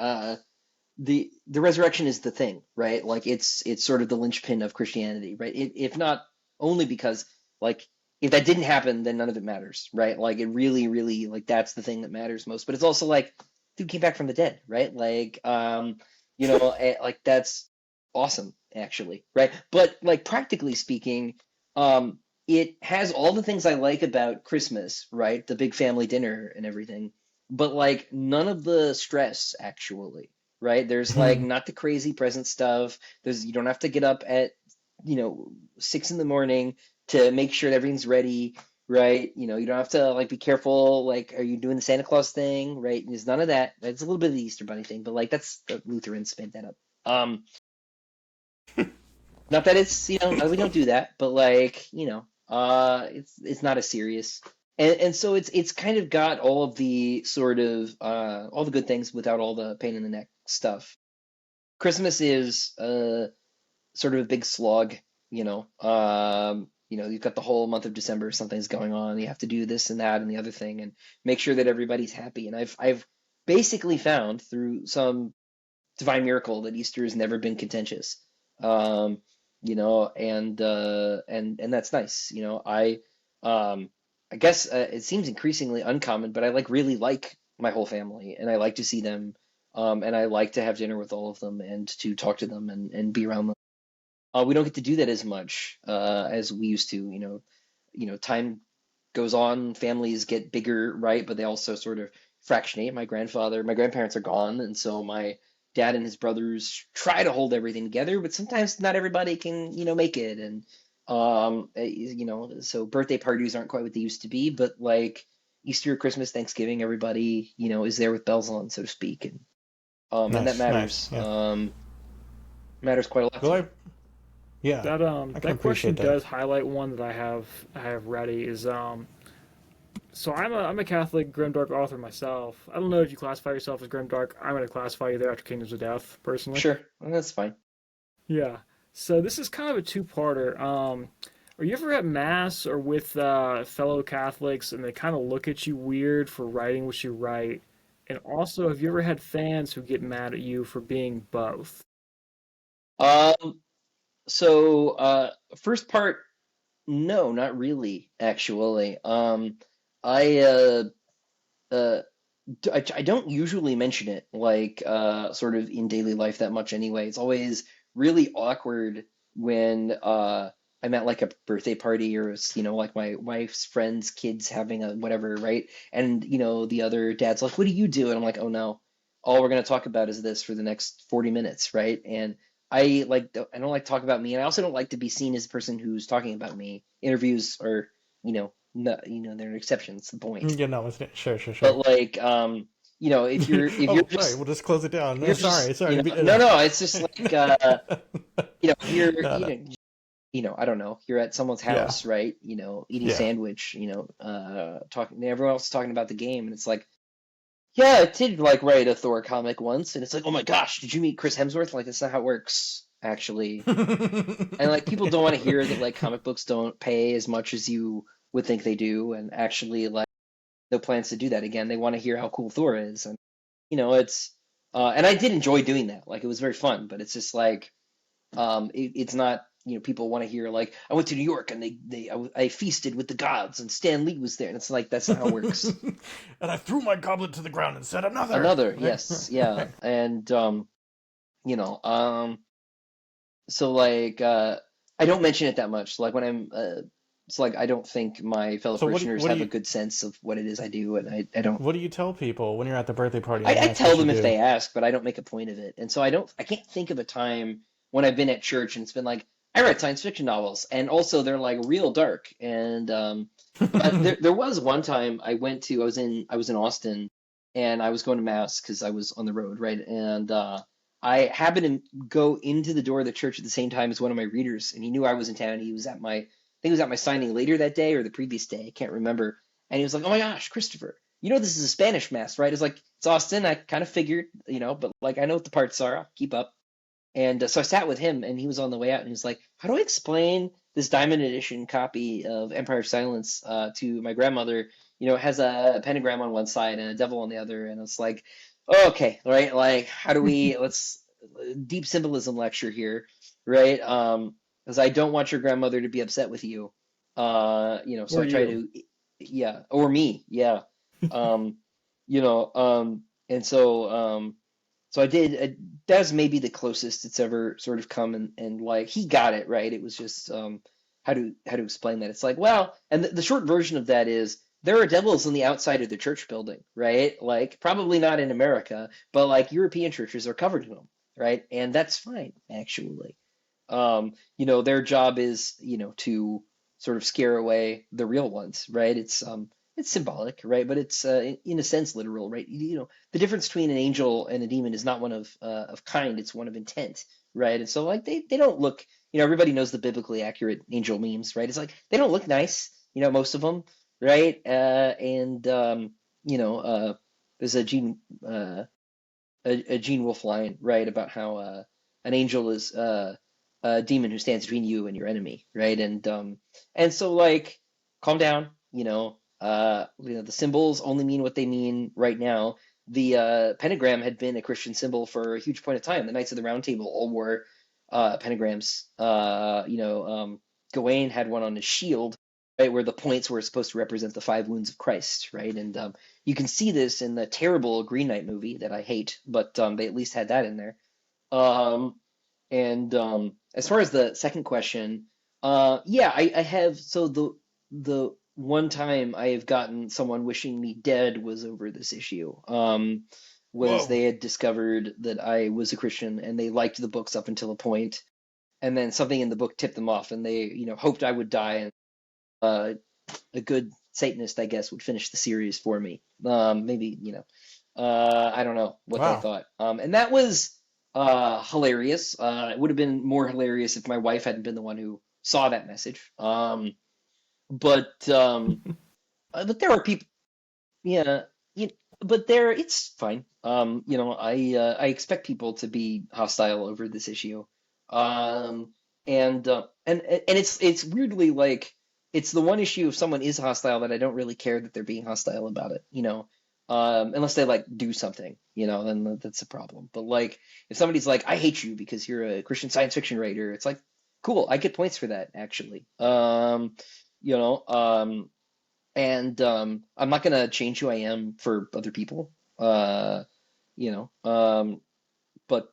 the resurrection is the thing, right? Like it's sort of the linchpin of Christianity, right? If not only because like if that didn't happen, then none of it matters, right? Like it really, really like that's the thing that matters most. But it's also like dude came back from the dead, right? Like like that's awesome actually, right? But like practically speaking, it has all the things I like about Christmas, right? The big family dinner and everything, but like none of the stress actually, right? There's like not the crazy present stuff. You don't have to get up at 6 in the morning to make sure that everything's ready, right? You don't have to like be careful. Like, are you doing the Santa Claus thing, right? There's none of that. It's a little bit of the Easter Bunny thing, but like that's the Lutherans made that up. Not that it's we don't do that, but like it's not as serious. And so it's kind of got all of the sort of all the good things without all the pain in the neck stuff. Christmas is sort of a big slog, you've got the whole month of December, something's going on, you have to do this and that and the other thing and make sure that everybody's happy. And I've basically found through some divine miracle that Easter has never been contentious. And that's nice. I guess it seems increasingly uncommon, but I really like my whole family and I like to see them. And I like to have dinner with all of them and to talk to them and be around them. We don't get to do that as much as we used to. Time goes on, families get bigger, right? But they also sort of fractionate. My grandparents are gone, and so my dad and his brothers try to hold everything together, but sometimes not everybody can, make it. And so birthday parties aren't quite what they used to be, but like Easter, Christmas, Thanksgiving, everybody, is there with bells on, so to speak, and that Nice. matters. Yeah. Matters quite a lot to Well, me. yeah, I can That question appreciate that. does highlight one that I have ready is so I'm a Catholic grimdark author myself. I don't know if you classify yourself as grimdark. I'm gonna classify you there after Kingdoms of Death, personally. Sure, well, that's fine. Yeah. So this is kind of a two-parter. Are you ever at mass or with fellow Catholics and they kind of look at you weird for writing what you write? And also, have you ever had fans who get mad at you for being both? Um, so first part, no, not really, actually. I uh I don't usually mention it like sort of in daily life that much anyway. It's always really awkward when I'm at like a birthday party or like my wife's friends' kids having a whatever, right? And the other dad's like, "What do you do?" And I'm like, "Oh no. All we're going to talk about is this for the next 40 minutes, right?" And I don't like to talk about me, and I also don't like to be seen as a person who's talking about me. Interviews are, no, they're an exception. It's the point. Yeah, no, it's, sure, sure, sure. But like, if you're Oh, right. just We'll just close it down. if No, you're just sorry, sorry. no, no, it's just like if you're No, no. I don't know, you're at someone's Yeah, house, right? Eating yeah. sandwich, talking, everyone else is talking about the game, and it's like, yeah, I did like write a Thor comic once, and it's like, oh my gosh, did you meet Chris Hemsworth? Like, that's not how it works, actually. And like, people don't want to hear that like comic books don't pay as much as you would think they do, and actually like no plans to do that again. They want to hear how cool Thor is, and it's and I did enjoy doing that. Like, it was very fun, but it's just like it's not, people want to hear like, I went to New York and I feasted with the gods and Stan Lee was there, and it's like, that's not how it works. And I threw my goblet to the ground and said another. Another, Right? yes, yeah, and you know, so like I don't mention it that much. Like when I'm it's like I don't think my fellow So parishioners what do have a you good sense of what it is I do, and I don't. what do you tell people when you're at the birthday party and they I ask tell what you them if do? they ask, but I don't make a point of it. And so I can't think of a time when I've been at church and it's been like, I write science fiction novels. And also they're like real dark. And but there was one time I was in Austin, and I was going to mass because I was on the road, right? And I happened to go into the door of the church at the same time as one of my readers, and he knew I was in town. He was at my, I think he was at my signing later that day or the previous day, I can't remember. And he was like, "Oh my gosh, Christopher, this is a Spanish mass, right?" It's like, it's Austin. I kind of figured, but like, I know what the parts are. I'll keep up. And so I sat with him, and he was on the way out, and he was like, "How do I explain this Diamond Edition copy of Empire of Silence to my grandmother? It has a pentagram on one side and a devil on the other." And it's like, oh, okay, right? Like, how do we, let's, deep symbolism lecture here, right? Because I don't want your grandmother to be upset with you. So Or I try you. to, yeah, or me, yeah. Um, and so I did. That's maybe the closest it's ever sort of come, and like he got it right. It was just how to explain that. It's like, well, and the short version of that is there are devils on the outside of the church building, right? Like, probably not in America, but like European churches are covered in them, right? And that's fine, actually. Their job is, to sort of scare away the real ones, right? It's symbolic, right? But it's in a sense literal, right? The difference between an angel and a demon is not one of kind; it's one of intent, right? And so like they don't look, everybody knows the biblically accurate angel memes, right? It's like they don't look nice, most of them, right? And there's a Gene Wolfe line, right, about how an angel is a demon who stands between you and your enemy, right? And so like, calm down, the symbols only mean what they mean right now. The pentagram had been a Christian symbol for a huge point of time. The Knights of the Round Table all wore pentagrams. Gawain had one on his shield, right, where the points were supposed to represent the five wounds of Christ, right? And you can see this in the terrible Green Knight movie that I hate, but they at least had that in there. And as far as the second question, yeah, I have. So the one time I have gotten someone wishing me dead was over this issue. Was Whoa. they had discovered that I was a Christian and they liked the books up until a point, and then something in the book tipped them off, and they hoped I would die, and a good Satanist, I guess, would finish the series for me. Maybe, I don't know what they Wow. thought. And that was hilarious. It would have been more hilarious if my wife hadn't been the one who saw that message. But but there are people, yeah, but it's fine. I expect people to be hostile over this issue. Um, and it's weirdly like it's the one issue if someone is hostile that I don't really care that they're being hostile about it, unless they like do something, then that's a problem. But like if somebody's like, I hate you because you're a Christian science fiction writer, it's like, cool, I get points for that actually. You know, and I'm not gonna change who I am for other people. You know, but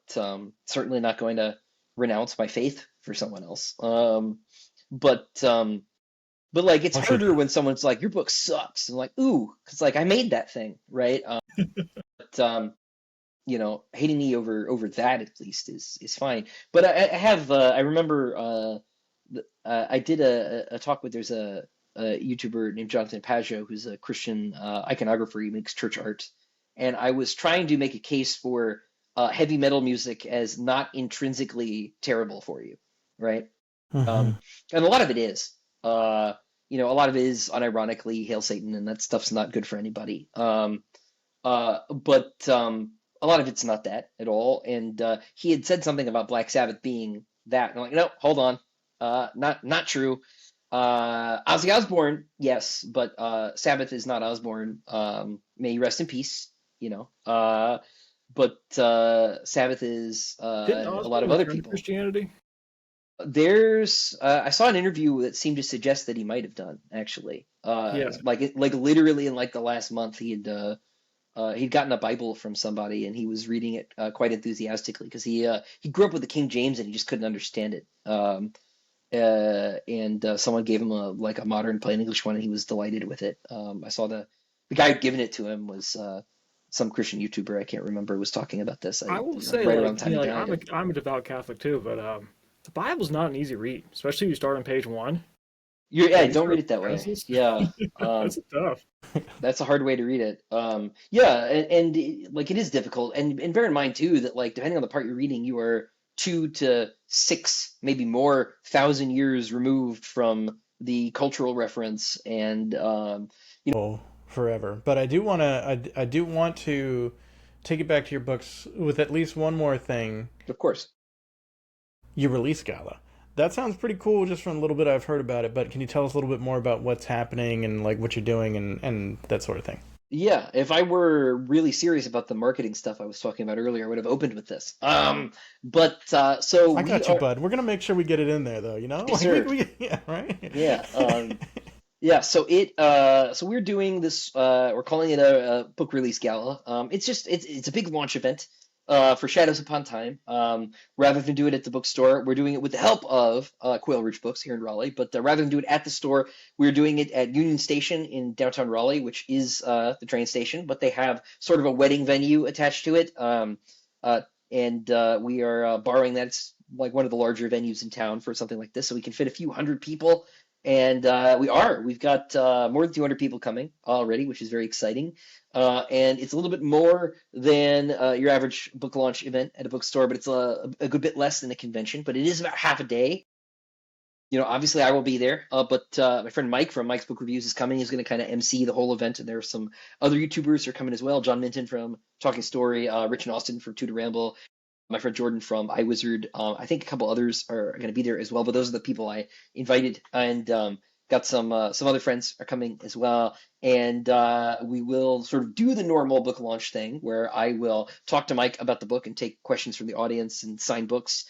certainly not going to renounce my faith for someone else. But but like it's Or should harder you? when someone's like, your book sucks, and like, ooh, because like I made that thing, right? But hating me over that at least is fine. But I have I remember I did a talk with there's a YouTuber named Jonathan Pageau who's a Christian iconographer. He makes church art, and I was trying to make a case for heavy metal music as not intrinsically terrible for you, right? Hmm. And a lot of it is. A lot of it is unironically Hail Satan, and that stuff's not good for anybody. But a lot of it's not that at all. And he had said something about Black Sabbath being that. And I'm like, no, hold on, not true. Ozzy Osbourne, yes, but Sabbath is not Osbourne. May he rest in peace. But Sabbath is Didn't a lot of Osborne other return to people. Christianity? I saw an interview that seemed to suggest that he might have done actually. Yeah. Like literally in like the last month he'd gotten a Bible from somebody and he was reading it quite enthusiastically because he grew up with the King James and he just couldn't understand it. And someone gave him a modern plain English one and he was delighted with it. I saw the guy who'd given it to him was some Christian YouTuber I can't remember was talking about this. I will say, Right around the time he like died. I'm a devout Catholic too, but the Bible's not an easy read, especially if you start on page one Yeah, and you don't read start it that with way. Genesis. Yeah. That's tough. That's a hard way to read it. Yeah, and like it is difficult, and bear in mind too that like depending on the part you're reading, you are 2 to 6, maybe more, 1,000 years removed from the cultural reference, and Oh, forever. But I do want to take it back to your books with at least one more thing. of course. Your release gala. That sounds pretty cool just from a little bit I've heard about it, but can you tell us a little bit more about what's happening and like what you're doing and that sort of thing? Yeah, if I were really serious about the marketing stuff I was talking about earlier, I would have opened with this. But so I we got you, are, bud. We're gonna make sure we get it in there though, you know? yes, Like sir. yeah, right? Yeah. Yeah, so we're doing this we're calling it a book release gala. It's a big launch event for Shadows Upon Time. Rather than do it at the bookstore, we're doing it with the help of Quail Ridge Books here in Raleigh. But rather than do it at the store, we're doing it at Union Station in downtown Raleigh, which is the train station. But they have sort of a wedding venue attached to it, uh, and we are borrowing that. It's like one of the larger venues in town for something like this, so we can fit a few hundred people. And we've got more than 200 people coming already, which is very exciting. And it's a little bit more than your average book launch event at a bookstore, but it's a good bit less than a convention. But it is about half a day. Obviously I will be there, but my friend Mike from Mike's Book Reviews is coming. He's going to kind of MC the whole event, and there are some other YouTubers who are coming as well. John Minton from Talking Story, Rich and Austin from Two to Ramble, my friend Jordan from iWizard. I think a couple others are going to be there as well, but those are the people I invited, and got some other friends are coming as well. And we will sort of do the normal book launch thing where I will talk to Mike about the book and take questions from the audience and sign books.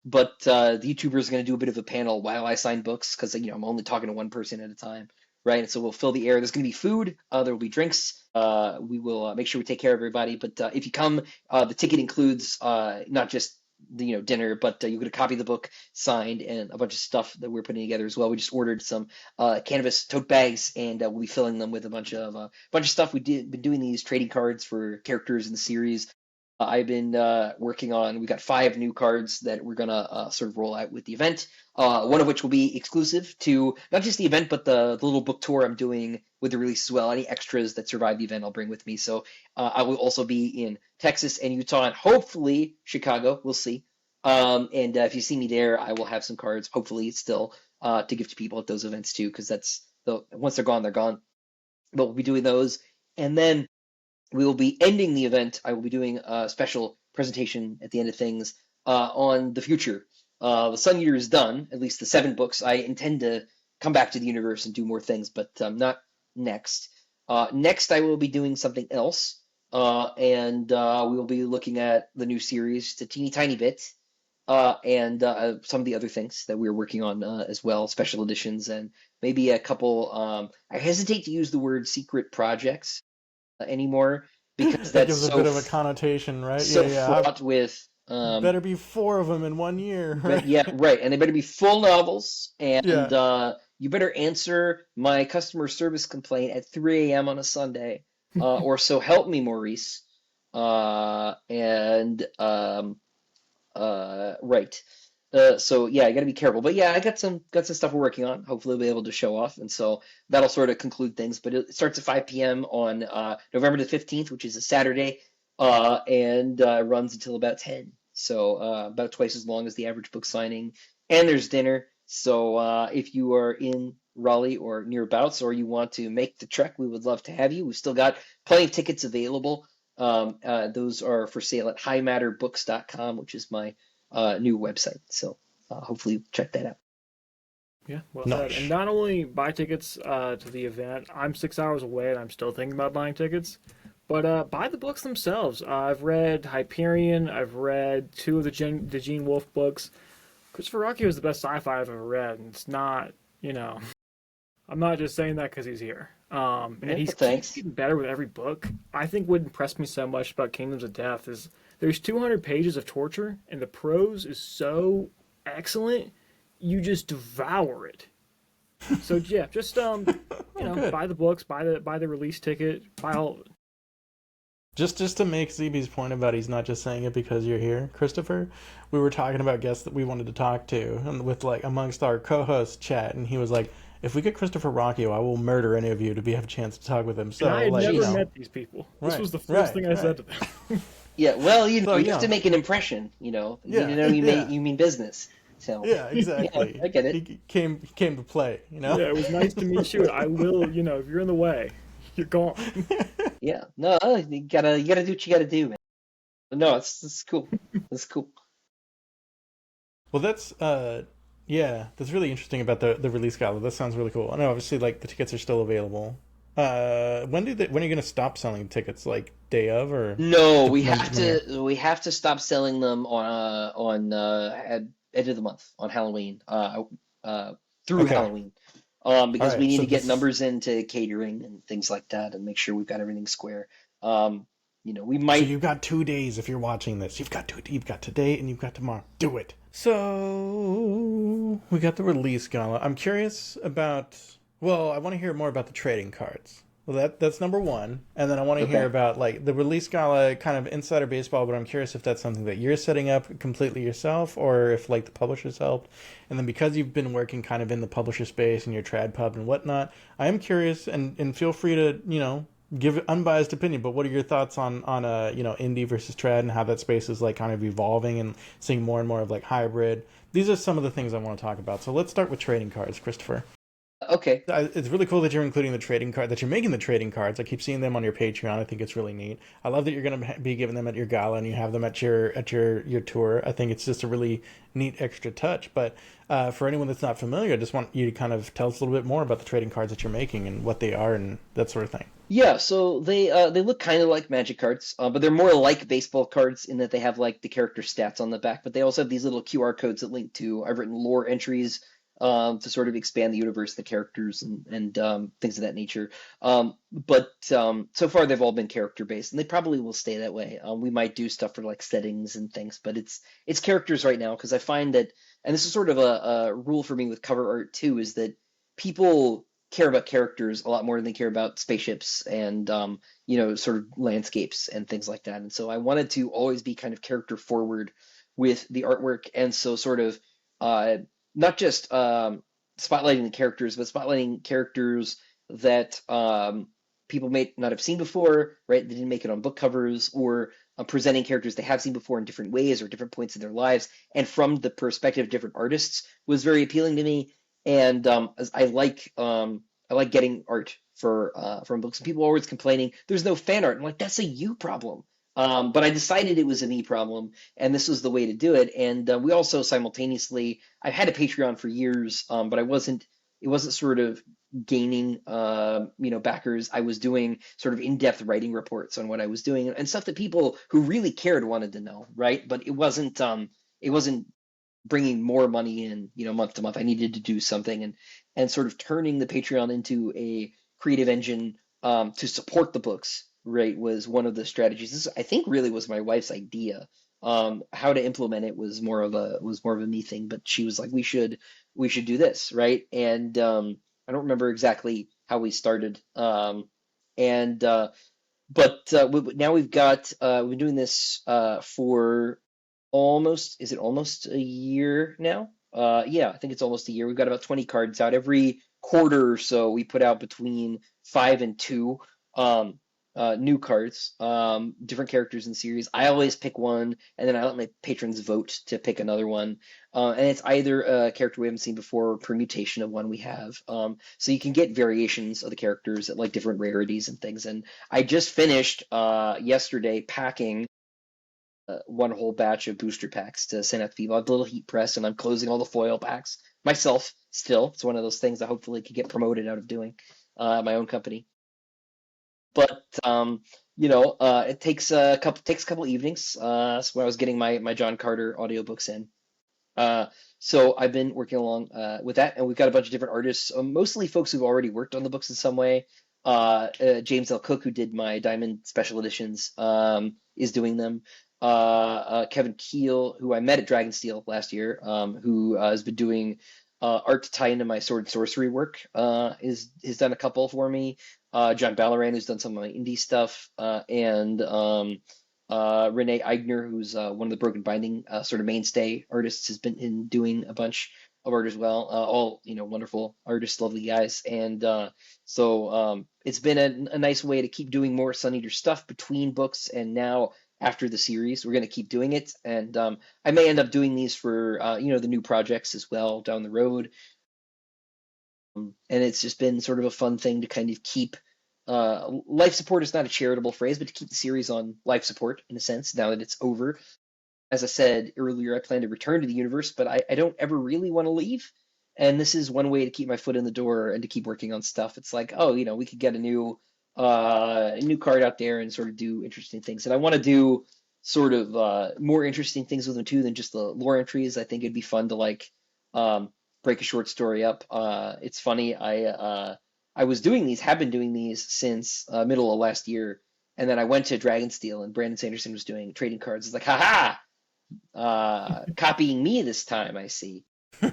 But the YouTuber is going to do a bit of a panel while I sign books because I'm only talking to one person at a time, right? And so we'll fill the air. There's going to be food. There will be drinks. We will make sure we take care of everybody. But if you come, the ticket includes not just the dinner, but you get a copy of the book signed and a bunch of stuff that we're putting together as well. We just ordered some canvas tote bags, and we'll be filling them with a bunch of stuff. Been doing these trading cards for characters in the series. I've been working on. We got 5 new cards that we're gonna sort of roll out with the event. One of which will be exclusive to not just the event, but the little book tour I'm doing with the release as well. Any extras that survive the event, I'll bring with me. So I will also be in Texas and Utah, and hopefully Chicago. We'll see. And if you see me there, I will have some cards, hopefully still, to give to people at those events too, because once they're gone, they're gone. But we'll be doing those, and then we will be ending the event. I will be doing a special presentation at the end of things on the future. The Sun Eater is done, at least the 7 books. I intend to come back to the universe and do more things, but not next. Next, I will be doing something else, and we will be looking at the new series just a teeny tiny bit, and some of the other things that we're working on as well, special editions, and maybe a couple. I hesitate to use the word secret projects anymore because That that's gives a bit of a connotation, right? so Yeah. fraught with Better be 4 of them in one year, right? yeah, right, and they better be full novels, and Yeah. you better answer my customer service complaint at 3 a.m. on a Sunday, or so help me, Maurice. and right. So yeah, I got to be careful. But yeah, I got some stuff we're working on. Hopefully, we'll be able to show off, and so that'll sort of conclude things. But it starts at 5 p.m. on November the 15th, which is a Saturday, and runs until about 10. So about twice as long as the average book signing. And there's dinner. So if you are in Raleigh or nearabouts, or you want to make the trek, we would love to have you. We've still got plenty of tickets available. Those are for sale at highmatterbooks.com, which is my new website. So hopefully you check that out. Yeah, well said. And Nice. not only buy tickets to the event, I'm 6 hours away and I'm still thinking about buying tickets. But buy the books themselves. I've read Hyperion. I've read two of the Gene Wolfe books. Christopher Ruocchio is the best sci-fi I've ever read, and it's not, I'm not just saying that because he's here. Yeah, And well, he's keeps thanks. getting better with every book. I think what impressed me so much about Kingdoms of Death is there's 200 pages of torture, and the prose is so excellent, you just devour it. So yeah, just Oh, good. buy the books, buy the release ticket, buy all of it. Just to make ZB's point about he's not just saying it because you're here, Christopher, we were talking about guests that we wanted to talk to, and with like amongst our co-host chat, and he was like, "If we get Christopher Rockio, I will murder any of you to be have a chance to talk with him." And I So had like, never Jeez. met these people. This right, was the first right, thing I right. said to them. Yeah, well, So you have to make an impression. You need to know yeah, you mean business. So yeah, yeah, exactly. I get it. He came to play, you know. Yeah, it was nice to meet you. I will, if you're in the way, you're gone. Yeah, no, you gotta do what you gotta do, man. No, it's cool. It's cool. Well, that's yeah, that's really interesting about the release gala. That sounds really cool. I know, obviously, like the tickets are still available. When are you gonna stop selling tickets? Like day of or No, when you're we have to stop selling them at end of the month on Halloween, uh, through okay? Halloween, All because we right, need so to get this numbers into catering and things like that, and make sure we've got everything square. We so might. you've got 2 days if you're watching this. You've got today and you've got tomorrow. Do it. So we got the release gala. I'm curious about. Well, I want to hear more about the trading cards. Well, that's number one, and then I want to hear Okay. about like the release gala, kind of insider baseball. But I'm curious if that's something that you're setting up completely yourself, or if like the publishers helped. And then because you've been working kind of in the publisher space and your trad pub and whatnot, I am curious, and feel free to give unbiased opinion. But what are your thoughts on indie versus trad and how that space is like kind of evolving and seeing more and more of like hybrid? These are some of the things I want to talk about. So let's start with trading cards, Christopher. Okay. It's really cool that you're including the trading card, that you're making the trading cards. I keep seeing them on your Patreon. I think it's really neat. I love that you're going to be giving them at your gala and you have them at your tour. I think it's just a really neat extra touch. But for anyone that's not familiar, I just want you to kind of tell us a little bit more about the trading cards that you're making and what they are and that sort of thing. Yeah, so they look kind of like Magic cards, but they're more like baseball cards in that they have like the character stats on the back, but they also have these little QR codes that link to I've written lore entries to sort of expand the universe, the characters, and things of that nature. But so far they've all been character based, and they probably will stay that way. We might do stuff for like settings and things, but it's characters right now because I find that, and this is sort of a rule for me with cover art too, is that people care about characters a lot more than they care about spaceships and sort of landscapes and things like that. And so I wanted to always be kind of character forward with the artwork, and so sort of uh, not just spotlighting the characters, but spotlighting characters that people may not have seen before, right? They didn't make it on book covers, or presenting characters they have seen before in different ways or different points in their lives, and from the perspective of different artists was very appealing to me. And I like getting art for from books. People are always complaining there's no fan art. I'm like, that's a you problem. But I decided it was a me problem, and this was the way to do it. And we also simultaneously, I've had a Patreon for years, but it wasn't sort of gaining backers. I was doing sort of in-depth writing reports on what I was doing and stuff that people who really cared wanted to know, right? But it wasn't bringing more money in, month to month. I needed to do something, and sort of turning the Patreon into a creative engine to support the books. Right, was one of the strategies. This, I think, really was my wife's idea. How to implement it was more of a me thing, but she was like, we should do this, right? And I don't remember exactly how we started. And But now we've been doing this for almost, is it almost a year now? Yeah, I think it's almost a year. We've got about 20 cards out. Every quarter or so, we put out between 5 and 2 um, new cards, different characters in the series. I always pick one, and then I let my patrons vote to pick another one. And it's either a character we haven't seen before or permutation of one we have. So you can get variations of the characters at like different rarities and things. And I just finished yesterday packing one whole batch of booster packs to send out to people. I have a little heat press, and I'm closing all the foil packs myself. Still, it's one of those things I hopefully could get promoted out of doing at my own company. But it takes a couple evenings. So when I was getting my John Carter audiobooks in. So I've been working along with that, and we've got a bunch of different artists, mostly folks who've already worked on the books in some way. James L. Cook, who did my Diamond special editions, is doing them. Kevin Keel, who I met at Dragon Steel last year, who has been doing art to tie into my sword and sorcery work, is has done a couple for me. John Ballaran, who's done some of my indie stuff, and Renee Eigner, who's one of the Broken Binding sort of mainstay artists, has been in doing a bunch of art as well. All wonderful artists, lovely guys, and so it's been a nice way to keep doing more Sun Eater stuff between books. And now after the series, we're going to keep doing it, and I may end up doing these for the new projects as well down the road. And it's just been sort of a fun thing to kind of keep life support is not a charitable phrase, but to keep the series on life support in a sense now that it's over. As I said earlier, I plan to return to the universe, but I don't ever really want to leave. And this is one way to keep my foot in the door and to keep working on stuff. It's like, oh, we could get a new card out there and sort of do interesting things. And I want to do sort of more interesting things with them too than just the lore entries. I think it'd be fun to like break a short story up. It's funny, I was doing these, have been doing these since middle of last year, and then I went to Dragonsteel, and Brandon Sanderson was doing trading cards. It's like, haha, copying me this time, I see. I've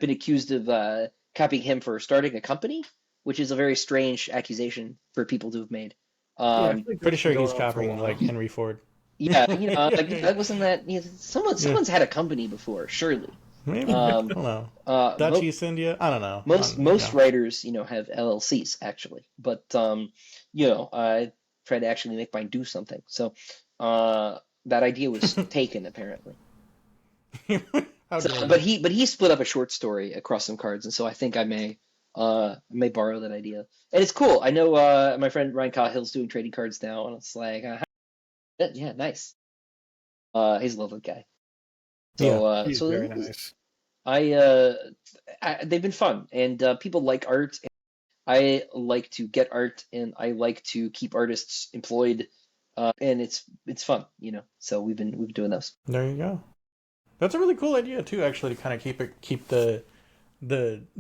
been accused of copying him for starting a company, which is a very strange accusation for people to have made. Yeah, I think Pretty that's been sure he's going on for a copying like while. Henry Ford. Yeah, like Yeah. that wasn't that. Someone's had a company before, surely. Maybe. I don't know. Dutch Mo East India? I don't know. most writers, have LLCs actually, but I try to actually make mine do something. So that idea was taken apparently. How So, dare but you? he split up a short story across some cards, and so I think I may borrow that idea. And it's cool. I know my friend Ryan Cahill's doing trading cards now, and it's like, yeah, nice. He's a lovely guy. Yeah. So He's very nice. they've been fun, and people like art. And I like to get art, and I like to keep artists employed, and it's fun. So we've been doing those. There you go. That's a really cool idea too, actually, to kind of keep the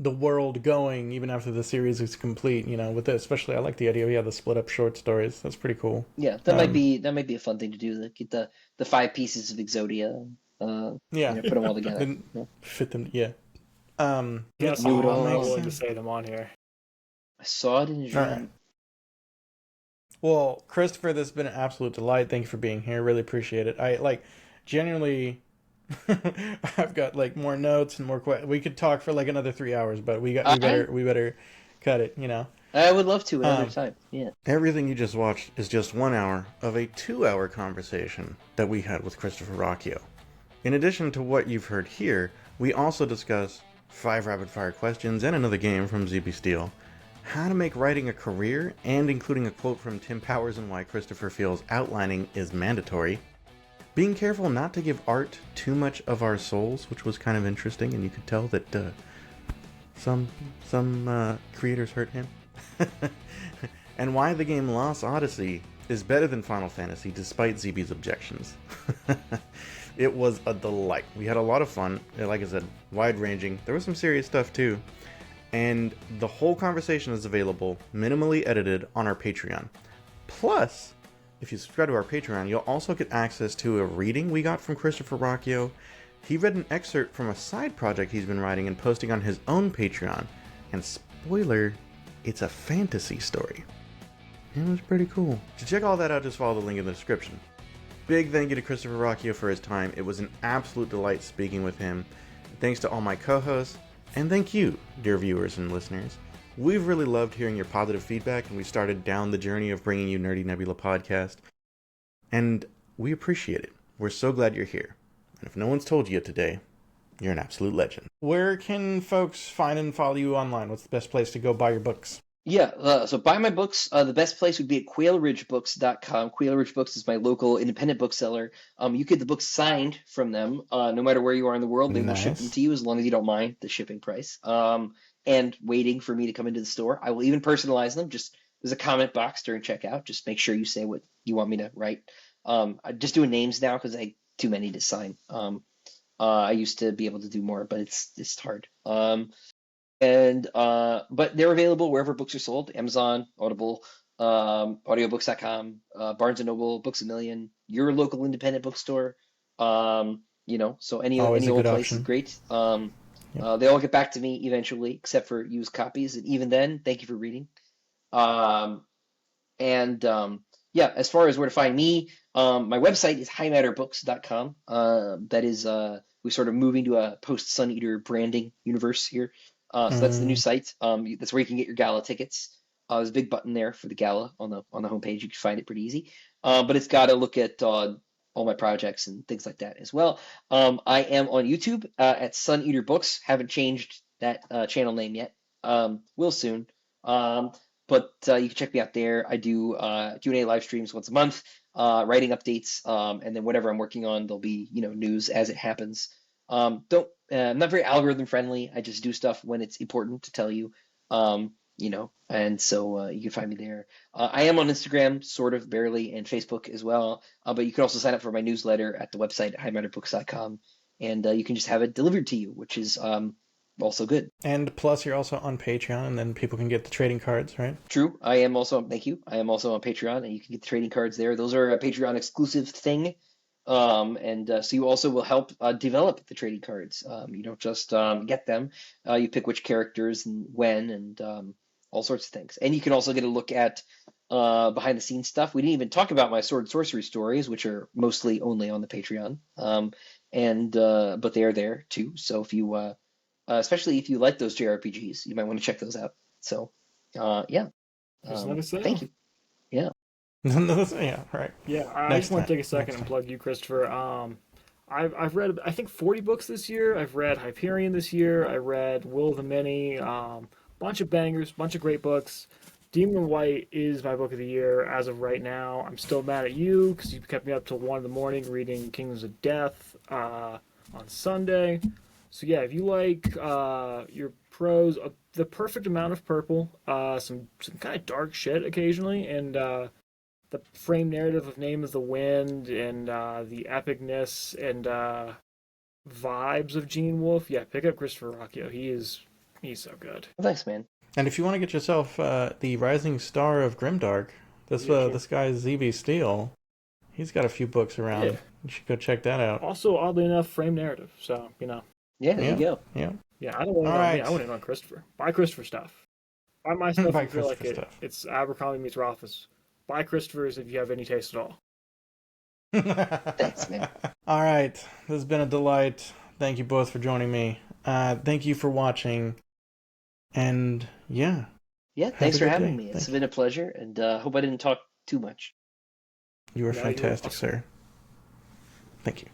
world going even after the series is complete. With it, especially I like the idea. Yeah, the split up short stories. That's pretty cool. Yeah, Um, that might be a fun thing to do. Get the 5 pieces of Exodia, yeah, put them all together. then Yeah. fit them. Yeah. Yeah. Yes, New I'm, it I'm not all. Makes willing to sense. say them on here. I saw it in a All right. dream. Well, Christopher, this has been an absolute delight. Thank you for being here. Really appreciate it. I like genuinely. I've got like more notes and more questions. We could talk for like another 3 hours, but I we better cut it. I would love to another Um, time. Yeah. Everything you just watched is just 1 hour of a 2 hour conversation that we had with Christopher Ruocchio. In addition to what you've heard here, we also discuss 5 rapid fire questions and another game from ZB Steele, how to make writing a career, and including a quote from Tim Powers and why Christopher feels outlining is mandatory, being careful not to give art too much of our souls, which was kind of interesting, and you could tell that some creators hurt him. And why the game Lost Odyssey is better than Final Fantasy despite ZB's objections. It was a delight. We had a lot of fun. Like I said, wide-ranging. There was some serious stuff too. And the whole conversation is available, minimally edited, on our Patreon. Plus, if you subscribe to our Patreon, you'll also get access to a reading we got from Christopher Ruocchio. He read an excerpt from a side project he's been writing and posting on his own Patreon. And spoiler, it's a fantasy story. It was pretty cool. To check all that out, just follow the link in the description. Big thank you to Christopher Ruocchio for his time. It was an absolute delight speaking with him. Thanks to all my co-hosts, and thank you, dear viewers and listeners. We've really loved hearing your positive feedback, and we started down the journey of bringing you Nerdy Nebula podcast. And we appreciate it. We're so glad you're here. And if no one's told you yet today, you're an absolute legend. Where can folks find and follow you online? What's the best place to go buy your books? Yeah, so buy my books. The best place would be at quailridgebooks.com. Quail Ridge Books is my local independent bookseller. You get the books signed from them, no matter where you are in the world. They will ship them to you as long as you don't mind the shipping price. And waiting for me to come into the store. I will even personalize them. Just there's a comment box during checkout. Just make sure you say what you want me to write. I'm just doing names now because I too many to sign. I used to be able to do more, but it's hard. But they're available wherever books are sold: Amazon, Audible, audiobooks.com, Barnes and Noble, Books a Million, your local independent bookstore. So any old place is great. They all get back to me eventually, except for used copies, and even then, thank you for reading. As far as where to find me, my website is highmatterbooks.com. That is, we're sort of moving to a post Sun Eater branding universe here. So that's the new site. That's where you can get your gala tickets. There's a big button there for the gala on the homepage. You can find it pretty easy. But it's got to look at all my projects and things like that as well. I am on YouTube at Sun Eater Books. Haven't changed that channel name yet. Will soon. But you can check me out there. I do Q&A live streams once a month, writing updates, and then whatever I'm working on, there'll be news as it happens. I'm not very algorithm friendly. I just do stuff when it's important to tell you, and so you can find me there. I am on Instagram, sort of, barely, and Facebook as well. But you can also sign up for my newsletter at the website, highmatterbooks.com, and you can just have it delivered to you, which is also good. And plus, you're also on Patreon, and then people can get the trading cards, right? True. I am also, thank you. I am also on Patreon, and you can get the trading cards there. Those are a Patreon exclusive thing. So you also will help develop the trading cards. You don't just get them. You pick which characters and when, and all sorts of things. And you can also get a look at behind the scenes stuff. We didn't even talk about my sword and sorcery stories, which are mostly only on the Patreon. But they are there too. So if you especially if you like those JRPGs, you might want to check those out. So thank you. Yeah. Yeah, right. Yeah, I just want to take a second and plug you, Christopher. I've read, I think, 40 books this year. I've read Hyperion this year. I read Will of the Many. Bunch of bangers, bunch of great books. Demon in White is my book of the year as of right now. I'm still mad at you because you kept me up till 1 in the morning reading Kingdoms of Death on Sunday. So yeah, if you like your prose, the perfect amount of purple, some kind of dark shit occasionally, and the frame narrative of Name of the Wind, and the epicness and vibes of Gene Wolfe, yeah, pick up Christopher Ruocchio. He's so good. Thanks, man. And if you want to get yourself the Rising Star of Grimdark, this guy ZB Steele, he's got a few books around. Yeah. You should go check that out. Also, oddly enough, frame narrative. So Yeah, there you go. Yeah. Yeah, I don't want to know me. I want to know Christopher. Buy Christopher stuff. Buy my stuff if you feel like it's Abercrombie meets Rothfuss. Buy Christopher's if you have any taste at all. Thanks, man. All right. This has been a delight. Thank you both for joining me. Thank you for watching. And yeah. Yeah, thanks for having me. It's been a pleasure, and hope I didn't talk too much. You were fantastic, sir. Thank you.